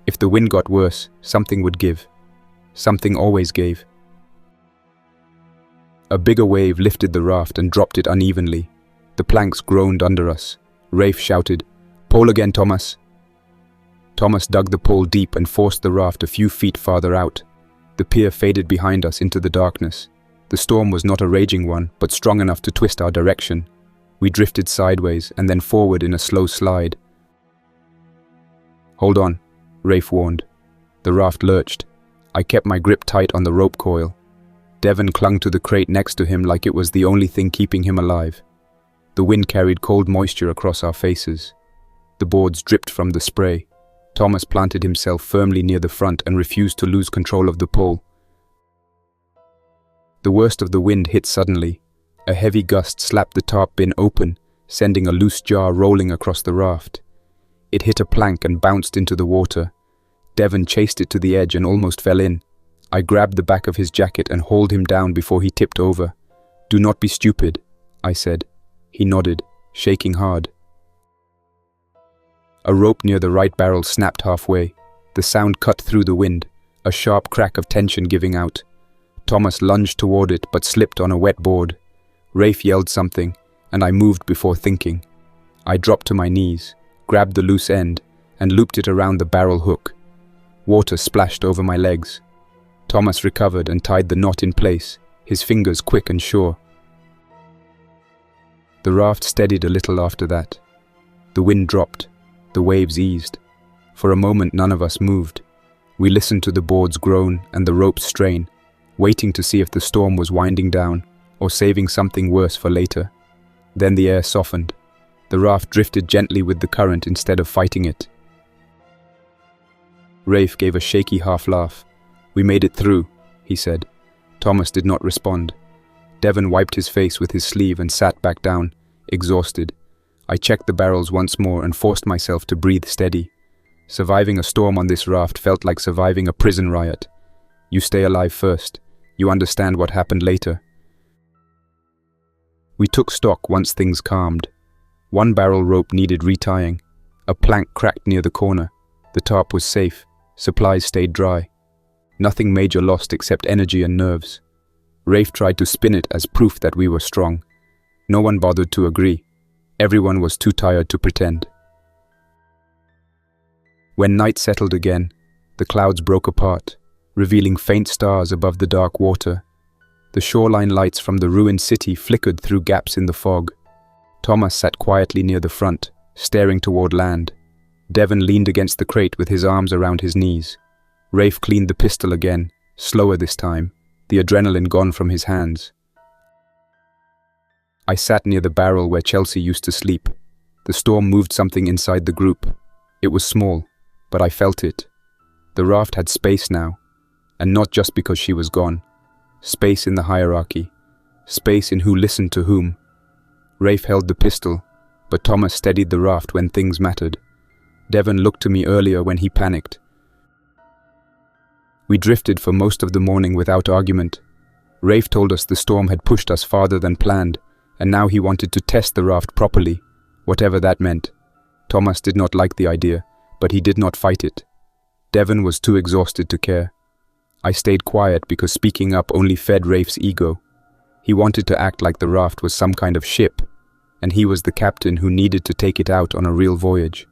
If the wind got worse, something would give. Something always gave. A bigger wave lifted the raft and dropped it unevenly. The planks groaned under us. Rafe shouted, "Pole again, Thomas." Thomas dug the pole deep and forced the raft a few feet farther out. The pier faded behind us into the darkness. The storm was not a raging one, but strong enough to twist our direction. We drifted sideways and then forward in a slow slide. "Hold on," Rafe warned. The raft lurched. I kept my grip tight on the rope coil. Devon clung to the crate next to him like it was the only thing keeping him alive. The wind carried cold moisture across our faces. The boards dripped from the spray. Thomas planted himself firmly near the front and refused to lose control of the pole. The worst of the wind hit suddenly. A heavy gust slapped the tarp bin open, sending a loose jar rolling across the raft. It hit a plank and bounced into the water. Devon chased it to the edge and almost fell in. I grabbed the back of his jacket and hauled him down before he tipped over. "Do not be stupid," I said. He nodded, shaking hard. A rope near the right barrel snapped halfway. The sound cut through the wind, a sharp crack of tension giving out. Thomas lunged toward it but slipped on a wet board. Rafe yelled something, and I moved before thinking. I dropped to my knees, grabbed the loose end, and looped it around the barrel hook. Water splashed over my legs. Thomas recovered and tied the knot in place, his fingers quick and sure. The raft steadied a little after that. The wind dropped. The waves eased. For a moment none of us moved. We listened to the boards groan and the ropes strain, waiting to see if the storm was winding down or saving something worse for later. Then the air softened. The raft drifted gently with the current instead of fighting it. Rafe gave a shaky half laugh. "We made it through," he said. Thomas did not respond. Devon wiped his face with his sleeve and sat back down, exhausted. I checked the barrels once more and forced myself to breathe steady. Surviving a storm on this raft felt like surviving a prison riot. You stay alive first. You understand what happened later. We took stock once things calmed. One barrel rope needed retying. A plank cracked near the corner. The tarp was safe. Supplies stayed dry. Nothing major lost except energy and nerves. Rafe tried to spin it as proof that we were strong. No one bothered to agree. Everyone was too tired to pretend. When night settled again, The clouds broke apart, revealing faint stars above the dark water. The shoreline lights from the ruined city flickered through gaps in the fog. Thomas sat quietly near the front, staring toward land. Devon leaned against the crate with his arms around his knees. Rafe cleaned the pistol again, slower this time, the adrenaline gone from his hands. I sat near the barrel where Chelsea used to sleep. The storm moved something inside the group. It was small, but I felt it. The raft had space now, and not just because she was gone. Space in the hierarchy. Space in who listened to whom. Rafe held the pistol, but Thomas steadied the raft when things mattered. Devon looked to me earlier when he panicked. We drifted for most of the morning without argument. Rafe told us the storm had pushed us farther than planned, and now he wanted to test the raft properly, whatever that meant. Thomas did not like the idea, but he did not fight it. Devon was too exhausted to care. I stayed quiet because speaking up only fed Rafe's ego. He wanted to act like the raft was some kind of ship, and he was the captain who needed to take it out on a real voyage.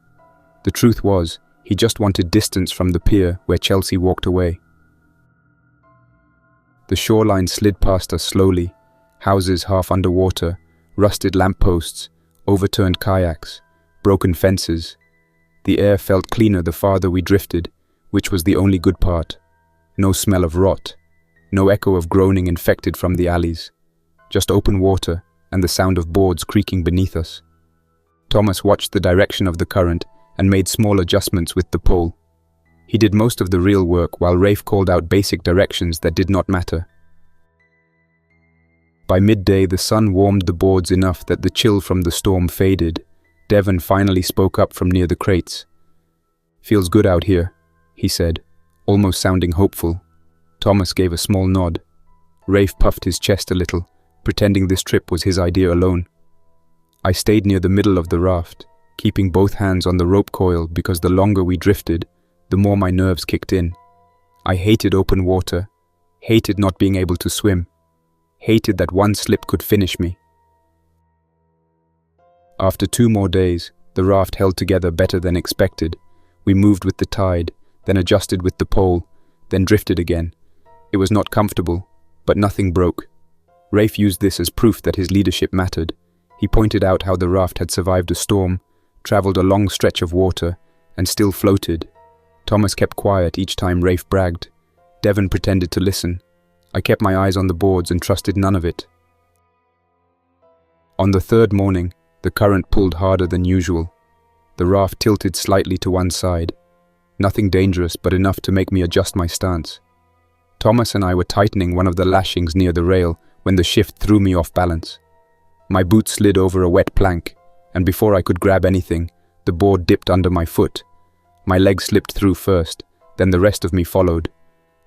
The truth was, he just wanted distance from the pier where Chelsea walked away. The shoreline slid past us slowly, houses half underwater, rusted lampposts, overturned kayaks, broken fences. The air felt cleaner the farther we drifted, which was the only good part. No smell of rot, no echo of groaning infected from the alleys. Just open water and the sound of boards creaking beneath us. Thomas watched the direction of the current and made small adjustments with the pole. He did most of the real work while Rafe called out basic directions that did not matter. By midday, the sun warmed the boards enough that the chill from the storm faded. Devon finally spoke up from near the crates. "Feels good out here," he said, almost sounding hopeful. Thomas gave a small nod. Rafe puffed his chest a little, pretending this trip was his idea alone. I stayed near the middle of the raft, keeping both hands on the rope coil because the longer we drifted, the more my nerves kicked in. I hated open water, hated not being able to swim, hated that one slip could finish me. After 2 more days, the raft held together better than expected. We moved with the tide, then adjusted with the pole, then drifted again. It was not comfortable, but nothing broke. Rafe used this as proof that his leadership mattered. He pointed out how the raft had survived a storm, traveled a long stretch of water, and still floated. Thomas kept quiet each time Rafe bragged. Devon pretended to listen. I kept my eyes on the boards and trusted none of it. On the 3rd morning, the current pulled harder than usual. The raft tilted slightly to one side. Nothing dangerous, but enough to make me adjust my stance. Thomas and I were tightening one of the lashings near the rail when the shift threw me off balance. My boot slid over a wet plank, and before I could grab anything, the board dipped under my foot. My leg slipped through first, then the rest of me followed.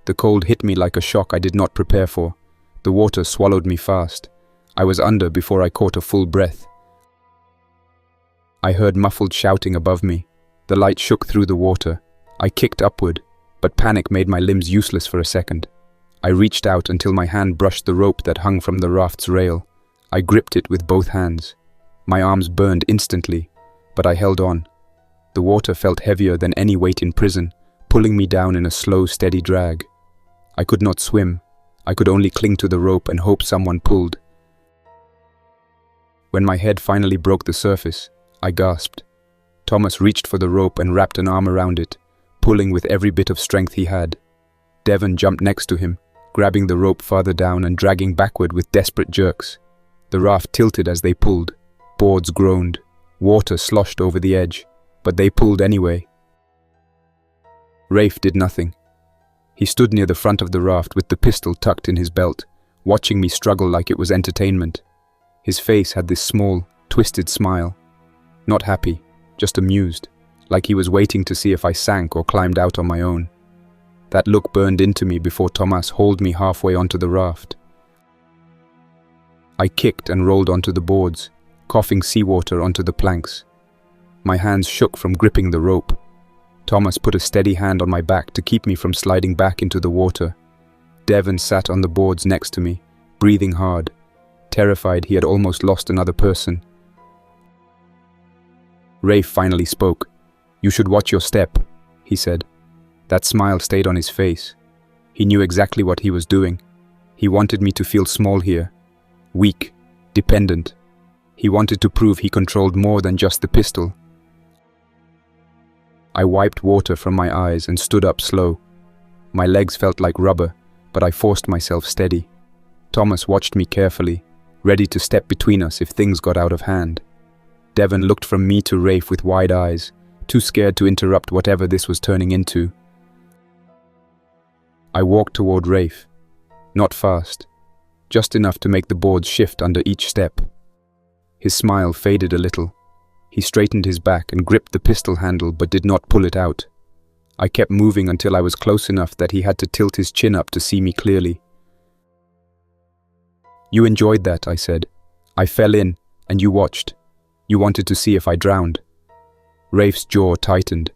The cold hit me like a shock I did not prepare for. The water swallowed me fast. I was under before I caught a full breath. I heard muffled shouting above me. The light shook through the water. I kicked upward, but panic made my limbs useless for a second. I reached out until my hand brushed the rope that hung from the raft's rail. I gripped it with both hands. My arms burned instantly, but I held on. The water felt heavier than any weight in prison, pulling me down in a slow, steady drag. I could not swim. I could only cling to the rope and hope someone pulled. When my head finally broke the surface, I gasped. Thomas reached for the rope and wrapped an arm around it, pulling with every bit of strength he had. Devon jumped next to him, grabbing the rope farther down and dragging backward with desperate jerks. The raft tilted as they pulled. Boards groaned. Water sloshed over the edge, but they pulled anyway. Rafe did nothing. He stood near the front of the raft with the pistol tucked in his belt, watching me struggle like it was entertainment. His face had this small, twisted smile. Not happy, just amused, like he was waiting to see if I sank or climbed out on my own. That look burned into me before Thomas hauled me halfway onto the raft. I kicked and rolled onto the boards, coughing seawater onto the planks. My hands shook from gripping the rope. Thomas put a steady hand on my back to keep me from sliding back into the water. Devon sat on the boards next to me, breathing hard, terrified he had almost lost another person. Rafe finally spoke. "You should watch your step," he said. That smile stayed on his face. He knew exactly what he was doing. He wanted me to feel small here, weak, dependent. He wanted to prove he controlled more than just the pistol. I wiped water from my eyes and stood up slow. My legs felt like rubber, but I forced myself steady. Thomas watched me carefully, ready to step between us if things got out of hand. Devon looked from me to Rafe with wide eyes, too scared to interrupt whatever this was turning into. I walked toward Rafe, not fast, just enough to make the boards shift under each step. His smile faded a little. He straightened his back and gripped the pistol handle but did not pull it out. I kept moving until I was close enough that he had to tilt his chin up to see me clearly. "You enjoyed that," I said. "I fell in, and you watched. You wanted to see if I drowned." Rafe's jaw tightened.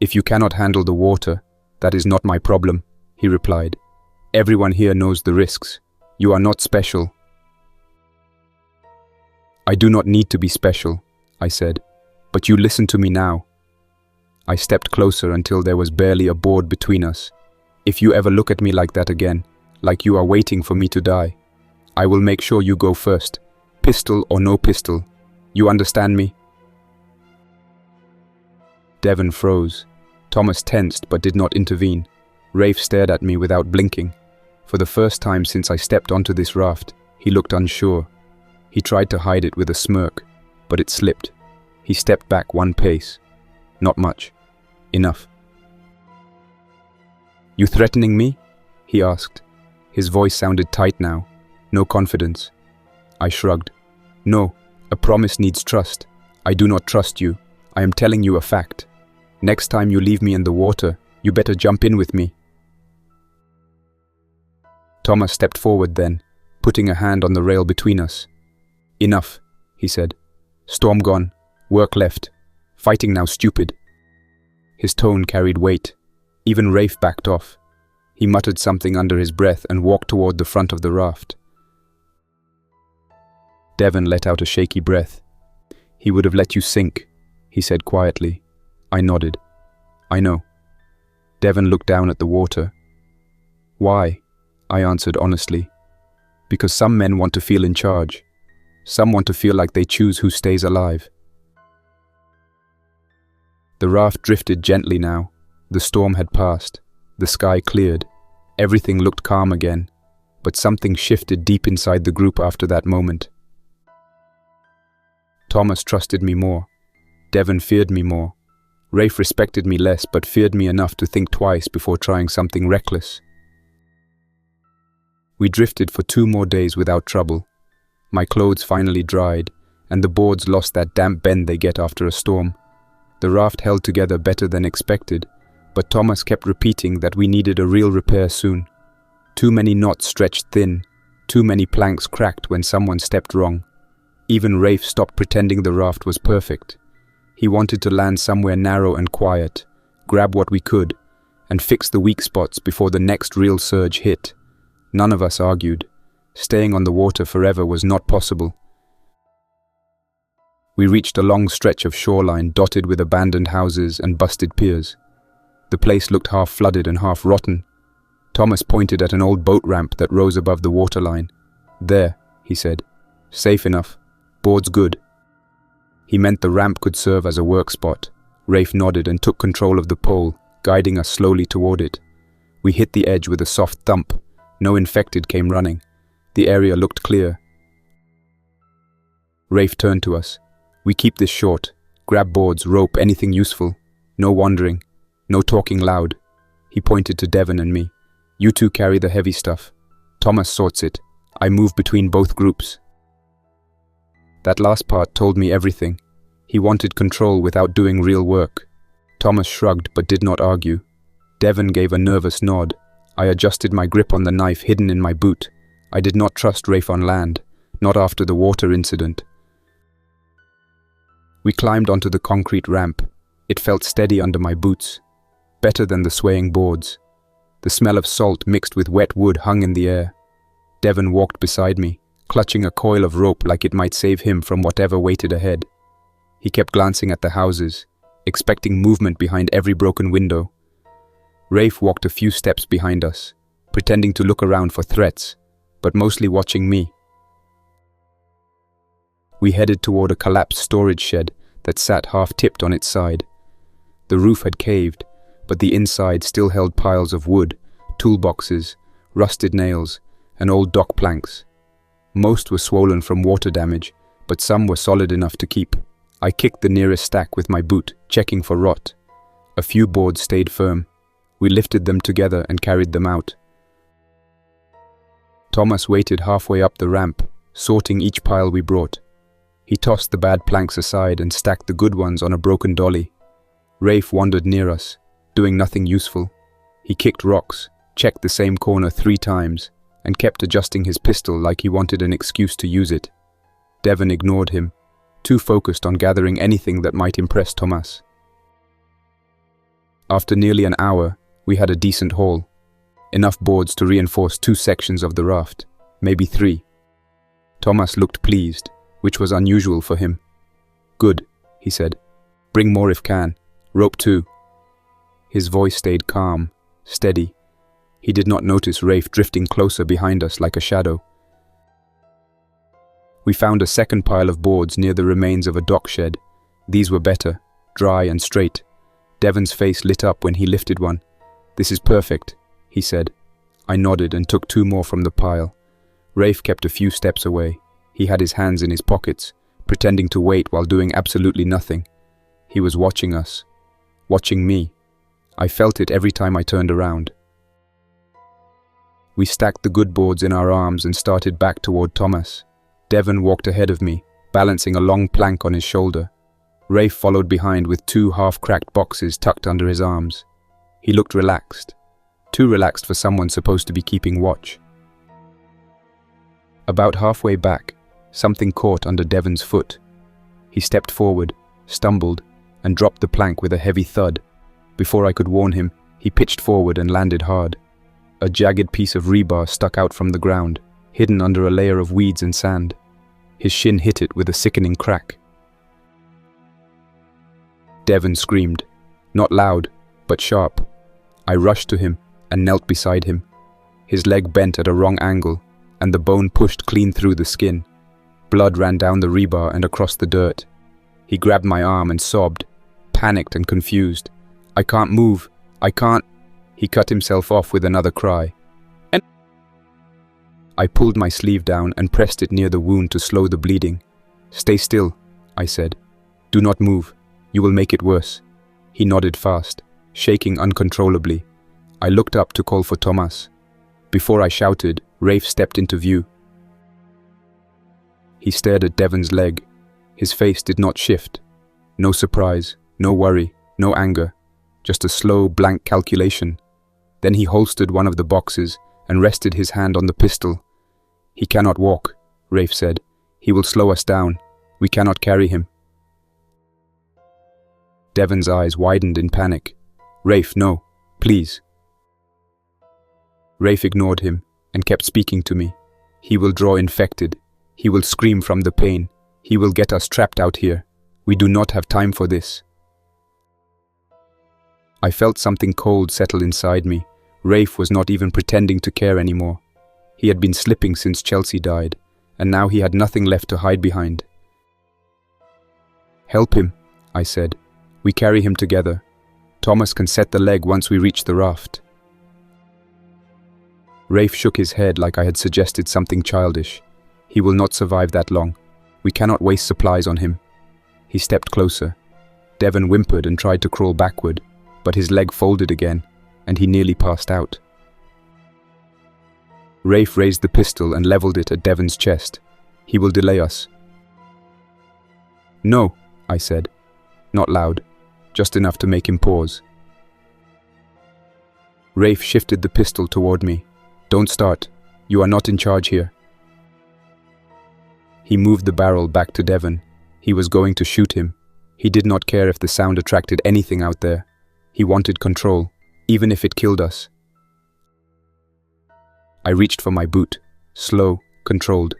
"If you cannot handle the water, that is not my problem," he replied. "Everyone here knows the risks. You are not special." "I do not need to be special," I said, "but you listen to me now." I stepped closer until there was barely a board between us. "If you ever look at me like that again, like you are waiting for me to die, I will make sure you go first, pistol or no pistol. You understand me?" Devon froze. Thomas tensed but did not intervene. Rafe stared at me without blinking. For the first time since I stepped onto this raft, he looked unsure. He tried to hide it with a smirk, but it slipped. He stepped back one pace. Not much. Enough. "You threatening me?" he asked. His voice sounded tight now. No confidence. I shrugged. "No, a promise needs trust. I do not trust you. I am telling you a fact. Next time you leave me in the water, you better jump in with me." Thomas stepped forward then, putting a hand on the rail between us. "Enough," he said. "Storm gone. Work left. Fighting now stupid." His tone carried weight. Even Rafe backed off. He muttered something under his breath and walked toward the front of the raft. Devon let out a shaky breath. "He would have let you sink," he said quietly. I nodded. "I know." Devon looked down at the water. "Why?" I answered honestly. "Because some men want to feel in charge. Some want to feel like they choose who stays alive." The raft drifted gently now. The storm had passed. The sky cleared. Everything looked calm again. But something shifted deep inside the group after that moment. Thomas trusted me more. Devon feared me more. Rafe respected me less but feared me enough to think twice before trying something reckless. We drifted for 2 more days without trouble. My clothes finally dried, and the boards lost that damp bend they get after a storm. The raft held together better than expected, but Thomas kept repeating that we needed a real repair soon. Too many knots stretched thin, too many planks cracked when someone stepped wrong. Even Rafe stopped pretending the raft was perfect. He wanted to land somewhere narrow and quiet, grab what we could, and fix the weak spots before the next real surge hit. None of us argued. Staying on the water forever was not possible. We reached a long stretch of shoreline dotted with abandoned houses and busted piers. The place looked half flooded and half rotten. Thomas pointed at an old boat ramp that rose above the waterline. "There," he said. "Safe enough. Board's good." He meant the ramp could serve as a work spot. Rafe nodded and took control of the pole, guiding us slowly toward it. We hit the edge with a soft thump. No infected came running. The area looked clear. Rafe turned to us. "We keep this short. Grab boards, rope, anything useful. No wandering. No talking loud." He pointed to Devon and me. "You two carry the heavy stuff. Thomas sorts it. I move between both groups." That last part told me everything. He wanted control without doing real work. Thomas shrugged but did not argue. Devon gave a nervous nod. I adjusted my grip on the knife hidden in my boot. I did not trust Rafe on land, not after the water incident. We climbed onto the concrete ramp. It felt steady under my boots, better than the swaying boards. The smell of salt mixed with wet wood hung in the air. Devon walked beside me, clutching a coil of rope like it might save him from whatever waited ahead. He kept glancing at the houses, expecting movement behind every broken window. Rafe walked a few steps behind us, pretending to look around for threats, but mostly watching me. We headed toward a collapsed storage shed that sat half-tipped on its side. The roof had caved, but the inside still held piles of wood, toolboxes, rusted nails, and old dock planks. Most were swollen from water damage, but some were solid enough to keep. I kicked the nearest stack with my boot, checking for rot. A few boards stayed firm. We lifted them together and carried them out. Thomas waited halfway up the ramp, sorting each pile we brought. He tossed the bad planks aside and stacked the good ones on a broken dolly. Rafe wandered near us, doing nothing useful. He kicked rocks, checked the same corner 3 times, and kept adjusting his pistol like he wanted an excuse to use it. Devon ignored him, too focused on gathering anything that might impress Thomas. After nearly an hour, we had a decent haul. Enough boards to reinforce 2 sections of the raft, maybe 3. Thomas looked pleased, which was unusual for him. "Good," he said. "Bring more if can. Rope too." His voice stayed calm, steady. He did not notice Rafe drifting closer behind us like a shadow. We found a second pile of boards near the remains of a dock shed. These were better, dry and straight. Devon's face lit up when he lifted one. "This is perfect," he said. I nodded and took 2 more from the pile. Rafe kept a few steps away. He had his hands in his pockets, pretending to wait while doing absolutely nothing. He was watching us. Watching me. I felt it every time I turned around. We stacked the good boards in our arms and started back toward Thomas. Devon walked ahead of me, balancing a long plank on his shoulder. Rafe followed behind with 2 half-cracked boxes tucked under his arms. He looked relaxed. Too relaxed for someone supposed to be keeping watch. About halfway back, something caught under Devon's foot. He stepped forward, stumbled, and dropped the plank with a heavy thud. Before I could warn him, he pitched forward and landed hard. A jagged piece of rebar stuck out from the ground, hidden under a layer of weeds and sand. His shin hit it with a sickening crack. Devon screamed, not loud, but sharp. I rushed to him and knelt beside him. His leg bent at a wrong angle, and the bone pushed clean through the skin. Blood ran down the rebar and across the dirt. He grabbed my arm and sobbed, panicked and confused. "I can't move. I can't." He cut himself off with another cry. I pulled my sleeve down and pressed it near the wound to slow the bleeding. "Stay still," I said. "Do not move. You will make it worse." He nodded fast, shaking uncontrollably. I looked up to call for Thomas. Before I shouted, Rafe stepped into view. He stared at Devon's leg. His face did not shift. No surprise, no worry, no anger. Just a slow, blank calculation. Then he holstered one of the boxes and rested his hand on the pistol. "He cannot walk," Rafe said. "He will slow us down. We cannot carry him." Devon's eyes widened in panic. "Rafe, no, please." Rafe ignored him and kept speaking to me. "He will draw infected. He will scream from the pain. He will get us trapped out here. We do not have time for this." I felt something cold settle inside me. Rafe was not even pretending to care anymore. He had been slipping since Chelsea died, and now he had nothing left to hide behind. "Help him," I said. "We carry him together. Thomas can set the leg once we reach the raft." Rafe shook his head like I had suggested something childish. "He will not survive that long. We cannot waste supplies on him." He stepped closer. Devon whimpered and tried to crawl backward, but his leg folded again, and he nearly passed out. Rafe raised the pistol and leveled it at Devon's chest. "He will delay us." "No," I said. Not loud, just enough to make him pause. Rafe shifted the pistol toward me. "Don't start. You are not in charge here." He moved the barrel back to Devon. He was going to shoot him. He did not care if the sound attracted anything out there. He wanted control, even if it killed us. I reached for my boot, slow, controlled.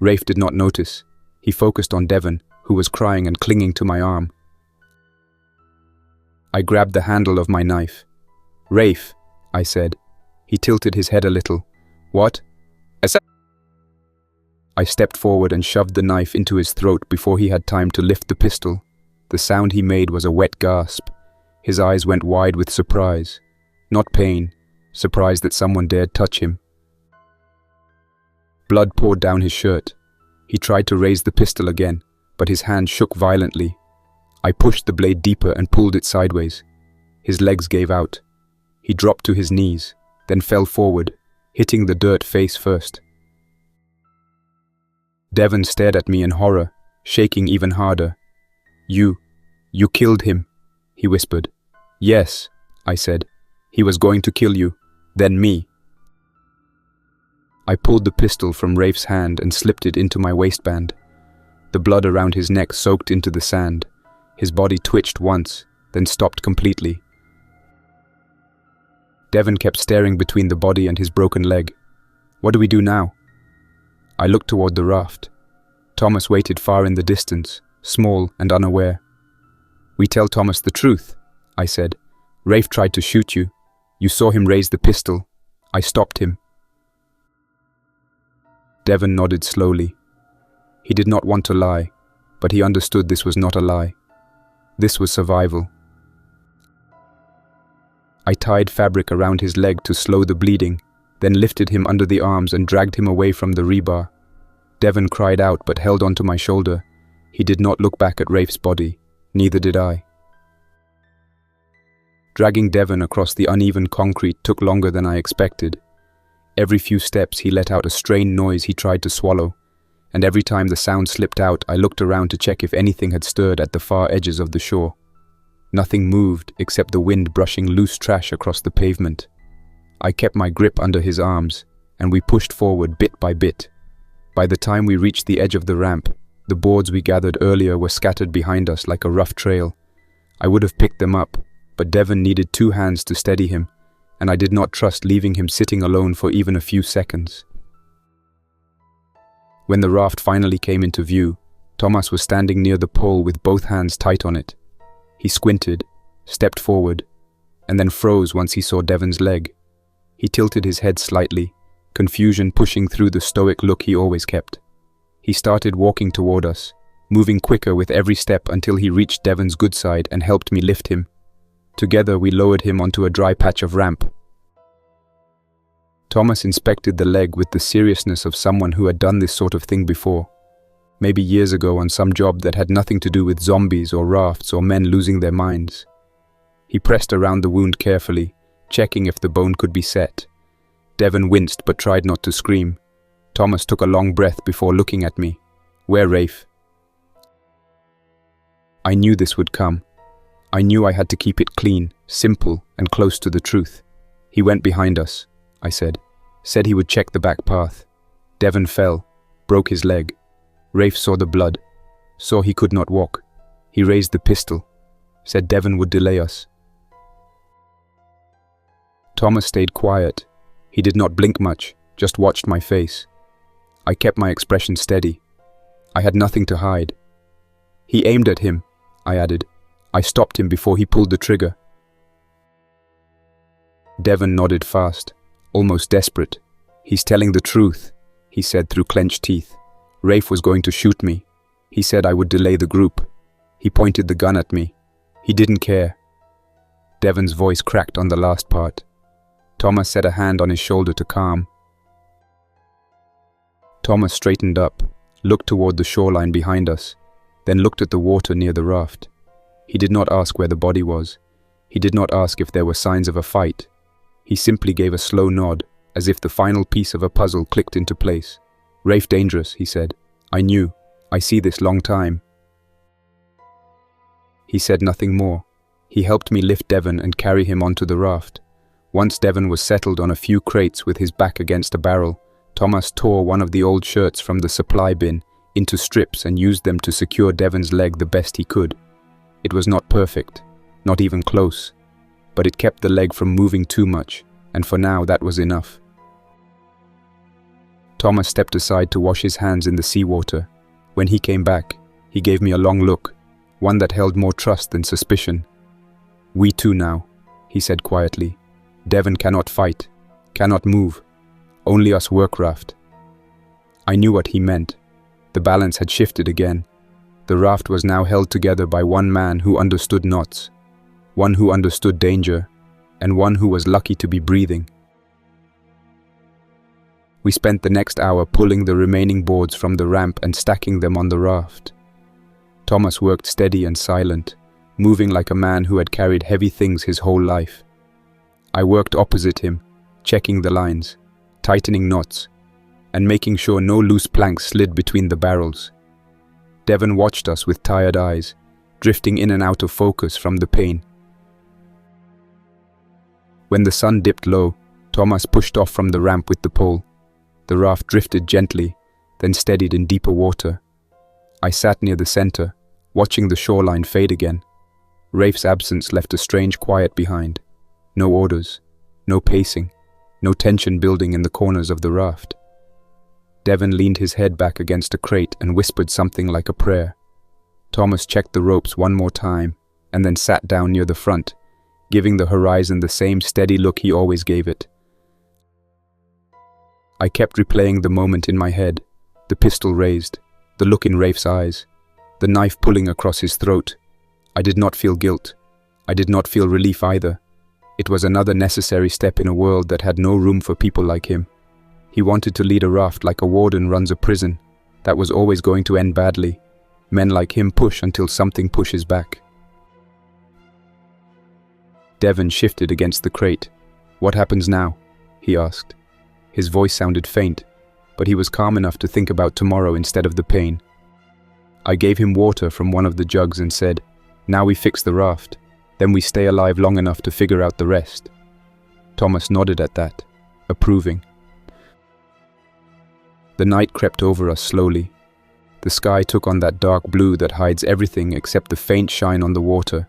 Rafe did not notice. He focused on Devon, who was crying and clinging to my arm. I grabbed the handle of my knife. "Rafe," I said. He tilted his head a little. "What?" I stepped forward and shoved the knife into his throat before he had time to lift the pistol. The sound he made was a wet gasp. His eyes went wide with surprise. Not pain, surprise that someone dared touch him. Blood poured down his shirt. He tried to raise the pistol again, but his hand shook violently. I pushed the blade deeper and pulled it sideways. His legs gave out. He dropped to his knees, then fell forward, hitting the dirt face first. Devon stared at me in horror, shaking even harder. You killed him," he whispered. "Yes," I said. "He was going to kill you, then me." I pulled the pistol from Rafe's hand and slipped it into my waistband. The blood around his neck soaked into the sand. His body twitched once, then stopped completely. Devon kept staring between the body and his broken leg. "What do we do now?" I looked toward the raft. Thomas waited far in the distance, small and unaware. "We tell Thomas the truth," I said. "Rafe tried to shoot you. You saw him raise the pistol. I stopped him." Devon nodded slowly. He did not want to lie, but he understood this was not a lie. This was survival. I tied fabric around his leg to slow the bleeding, then lifted him under the arms and dragged him away from the rebar. Devon cried out but held onto my shoulder. He did not look back at Rafe's body. Neither did I. Dragging Devon across the uneven concrete took longer than I expected. Every few steps he let out a strained noise he tried to swallow, and every time the sound slipped out I looked around to check if anything had stirred at the far edges of the shore. Nothing moved except the wind brushing loose trash across the pavement. I kept my grip under his arms, and we pushed forward bit by bit. By the time we reached the edge of the ramp, the boards we gathered earlier were scattered behind us like a rough trail. I would have picked them up, but Devon needed 2 hands to steady him, and I did not trust leaving him sitting alone for even a few seconds. When the raft finally came into view, Thomas was standing near the pole with both hands tight on it. He squinted, stepped forward, and then froze once he saw Devon's leg. He tilted his head slightly, confusion pushing through the stoic look he always kept. He started walking toward us, moving quicker with every step until he reached Devon's good side and helped me lift him. Together we lowered him onto a dry patch of ramp. Thomas inspected the leg with the seriousness of someone who had done this sort of thing before. Maybe years ago on some job that had nothing to do with zombies or rafts or men losing their minds. He pressed around the wound carefully, checking if the bone could be set. Devon winced but tried not to scream. Thomas took a long breath before looking at me. "Where, Rafe?" I knew this would come. I knew I had to keep it clean, simple, and close to the truth. "He went behind us," I said. "Said he would check the back path. Devon fell, broke his leg. Rafe saw the blood, saw he could not walk. He raised the pistol, said Devon would delay us." Thomas stayed quiet. He did not blink much, just watched my face. I kept my expression steady. I had nothing to hide. "He aimed at him," I added. "I stopped him before he pulled the trigger." Devon nodded fast, almost desperate. "He's telling the truth," he said through clenched teeth. "Rafe was going to shoot me. He said I would delay the group. He pointed the gun at me. He didn't care." Devon's voice cracked on the last part. Thomas set a hand on his shoulder to calm. Thomas straightened up, looked toward the shoreline behind us, then looked at the water near the raft. He did not ask where the body was. He did not ask if there were signs of a fight. He simply gave a slow nod, as if the final piece of a puzzle clicked into place. "Rafe dangerous," he said. "I knew. I see this long time." He said nothing more. He helped me lift Devon and carry him onto the raft. Once Devon was settled on a few crates with his back against a barrel, Thomas tore one of the old shirts from the supply bin into strips and used them to secure Devon's leg the best he could. It was not perfect, not even close, but it kept the leg from moving too much, and for now that was enough. Thomas stepped aside to wash his hands in the seawater. When he came back, he gave me a long look, one that held more trust than suspicion. "We too now," he said quietly. Devon cannot fight, cannot move. Only us work raft. I knew what he meant. The balance had shifted again. The raft was now held together by one man who understood knots, one who understood danger, and one who was lucky to be breathing. We spent the next hour pulling the remaining boards from the ramp and stacking them on the raft. Thomas worked steady and silent, moving like a man who had carried heavy things his whole life. I worked opposite him, checking the lines, tightening knots, and making sure no loose planks slid between the barrels. Devon watched us with tired eyes, drifting in and out of focus from the pain. When the sun dipped low, Thomas pushed off from the ramp with the pole. The raft drifted gently, then steadied in deeper water. I sat near the center, watching the shoreline fade again. Rafe's absence left a strange quiet behind. No orders, no pacing, no tension building in the corners of the raft. Devon leaned his head back against a crate and whispered something like a prayer. Thomas checked the ropes one more time and then sat down near the front, giving the horizon the same steady look he always gave it. I kept replaying the moment in my head, the pistol raised, the look in Rafe's eyes, the knife pulling across his throat. I did not feel guilt. I did not feel relief either. It was another necessary step in a world that had no room for people like him. He wanted to lead a raft like a warden runs a prison. That was always going to end badly. Men like him push until something pushes back. Devon shifted against the crate. "What happens now?" he asked. His voice sounded faint, but he was calm enough to think about tomorrow instead of the pain. I gave him water from one of the jugs and said, "Now we fix the raft. Then we stay alive long enough to figure out the rest." Thomas nodded at that, approving. The night crept over us slowly. The sky took on that dark blue that hides everything except the faint shine on the water.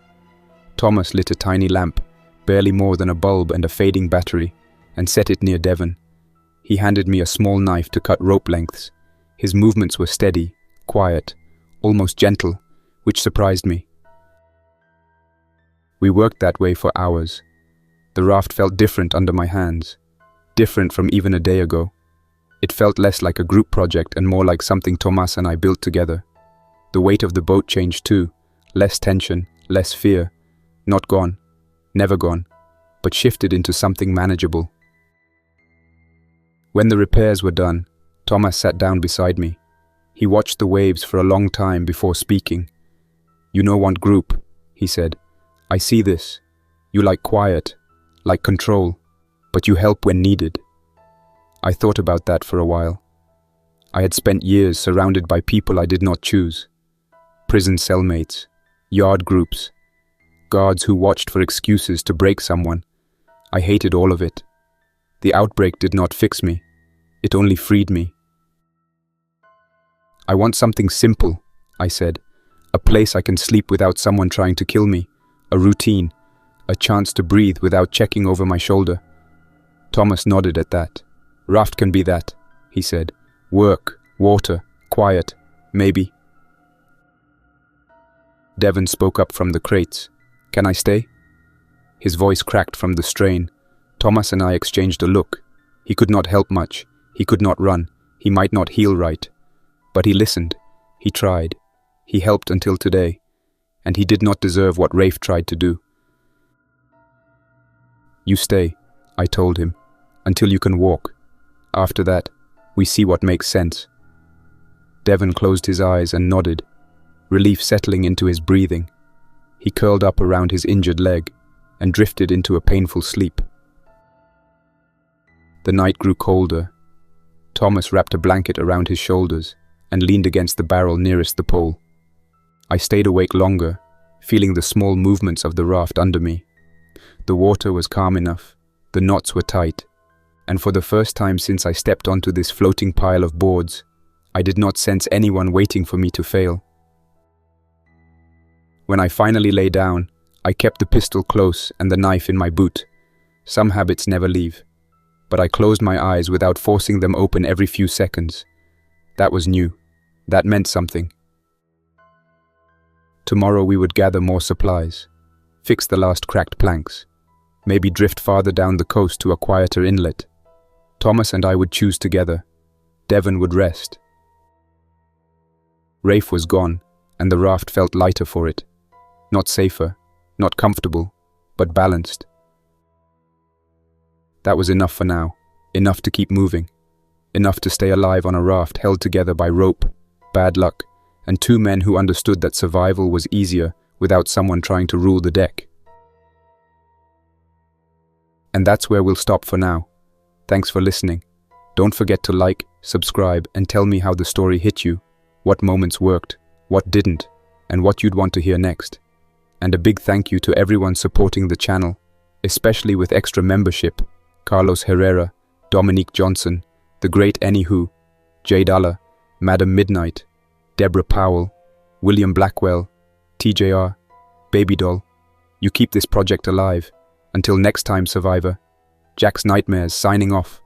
Thomas lit a tiny lamp, barely more than a bulb and a fading battery, and set it near Devon. He handed me a small knife to cut rope lengths. His movements were steady, quiet, almost gentle, which surprised me. We worked that way for hours. The raft felt different under my hands, different from even a day ago. It felt less like a group project and more like something Thomas and I built together. The weight of the boat changed too, less tension, less fear. Not gone, never gone, but shifted into something manageable. When the repairs were done, Thomas sat down beside me. He watched the waves for a long time before speaking. "You no want group," he said. "I see this. You like quiet, like control, but you help when needed." I thought about that for a while. I had spent years surrounded by people I did not choose. Prison cellmates, yard groups, guards who watched for excuses to break someone. I hated all of it. The outbreak did not fix me. It only freed me. "I want something simple," I said. "A place I can sleep without someone trying to kill me. A routine. A chance to breathe without checking over my shoulder." Thomas nodded at that. "Raft can be that," he said. "Work, water, quiet, maybe." Devon spoke up from the crates. "Can I stay?" His voice cracked from the strain. Thomas and I exchanged a look. He could not help much. He could not run. He might not heal right. But he listened. He tried. He helped until today. And he did not deserve what Rafe tried to do. "You stay," I told him, "until you can walk. After that, we see what makes sense." Devon closed his eyes and nodded, relief settling into his breathing. He curled up around his injured leg and drifted into a painful sleep. The night grew colder. Thomas wrapped a blanket around his shoulders and leaned against the barrel nearest the pole. I stayed awake longer, feeling the small movements of the raft under me. The water was calm enough, the knots were tight, and for the first time since I stepped onto this floating pile of boards, I did not sense anyone waiting for me to fail. When I finally lay down, I kept the pistol close and the knife in my boot. Some habits never leave. But I closed my eyes without forcing them open every few seconds. That was new. That meant something. Tomorrow we would gather more supplies, fix the last cracked planks, maybe drift farther down the coast to a quieter inlet. Thomas and I would choose together. Devon would rest. Rafe was gone, and the raft felt lighter for it. Not safer, not comfortable, but balanced. That was enough for now, enough to keep moving, enough to stay alive on a raft held together by rope, bad luck, and two men who understood that survival was easier without someone trying to rule the deck. And that's where we'll stop for now. Thanks for listening. Don't forget to like, subscribe, and tell me how the story hit you, what moments worked, what didn't, and what you'd want to hear next. And a big thank you to everyone supporting the channel, especially with extra membership: Carlos Herrera, Dominique Johnson, The Great Anywho, Jade Allah, Madam Midnight, Deborah Powell, William Blackwell, TJR, Baby Doll. You keep this project alive. Until next time, Survivor. Jack's Nightmares signing off.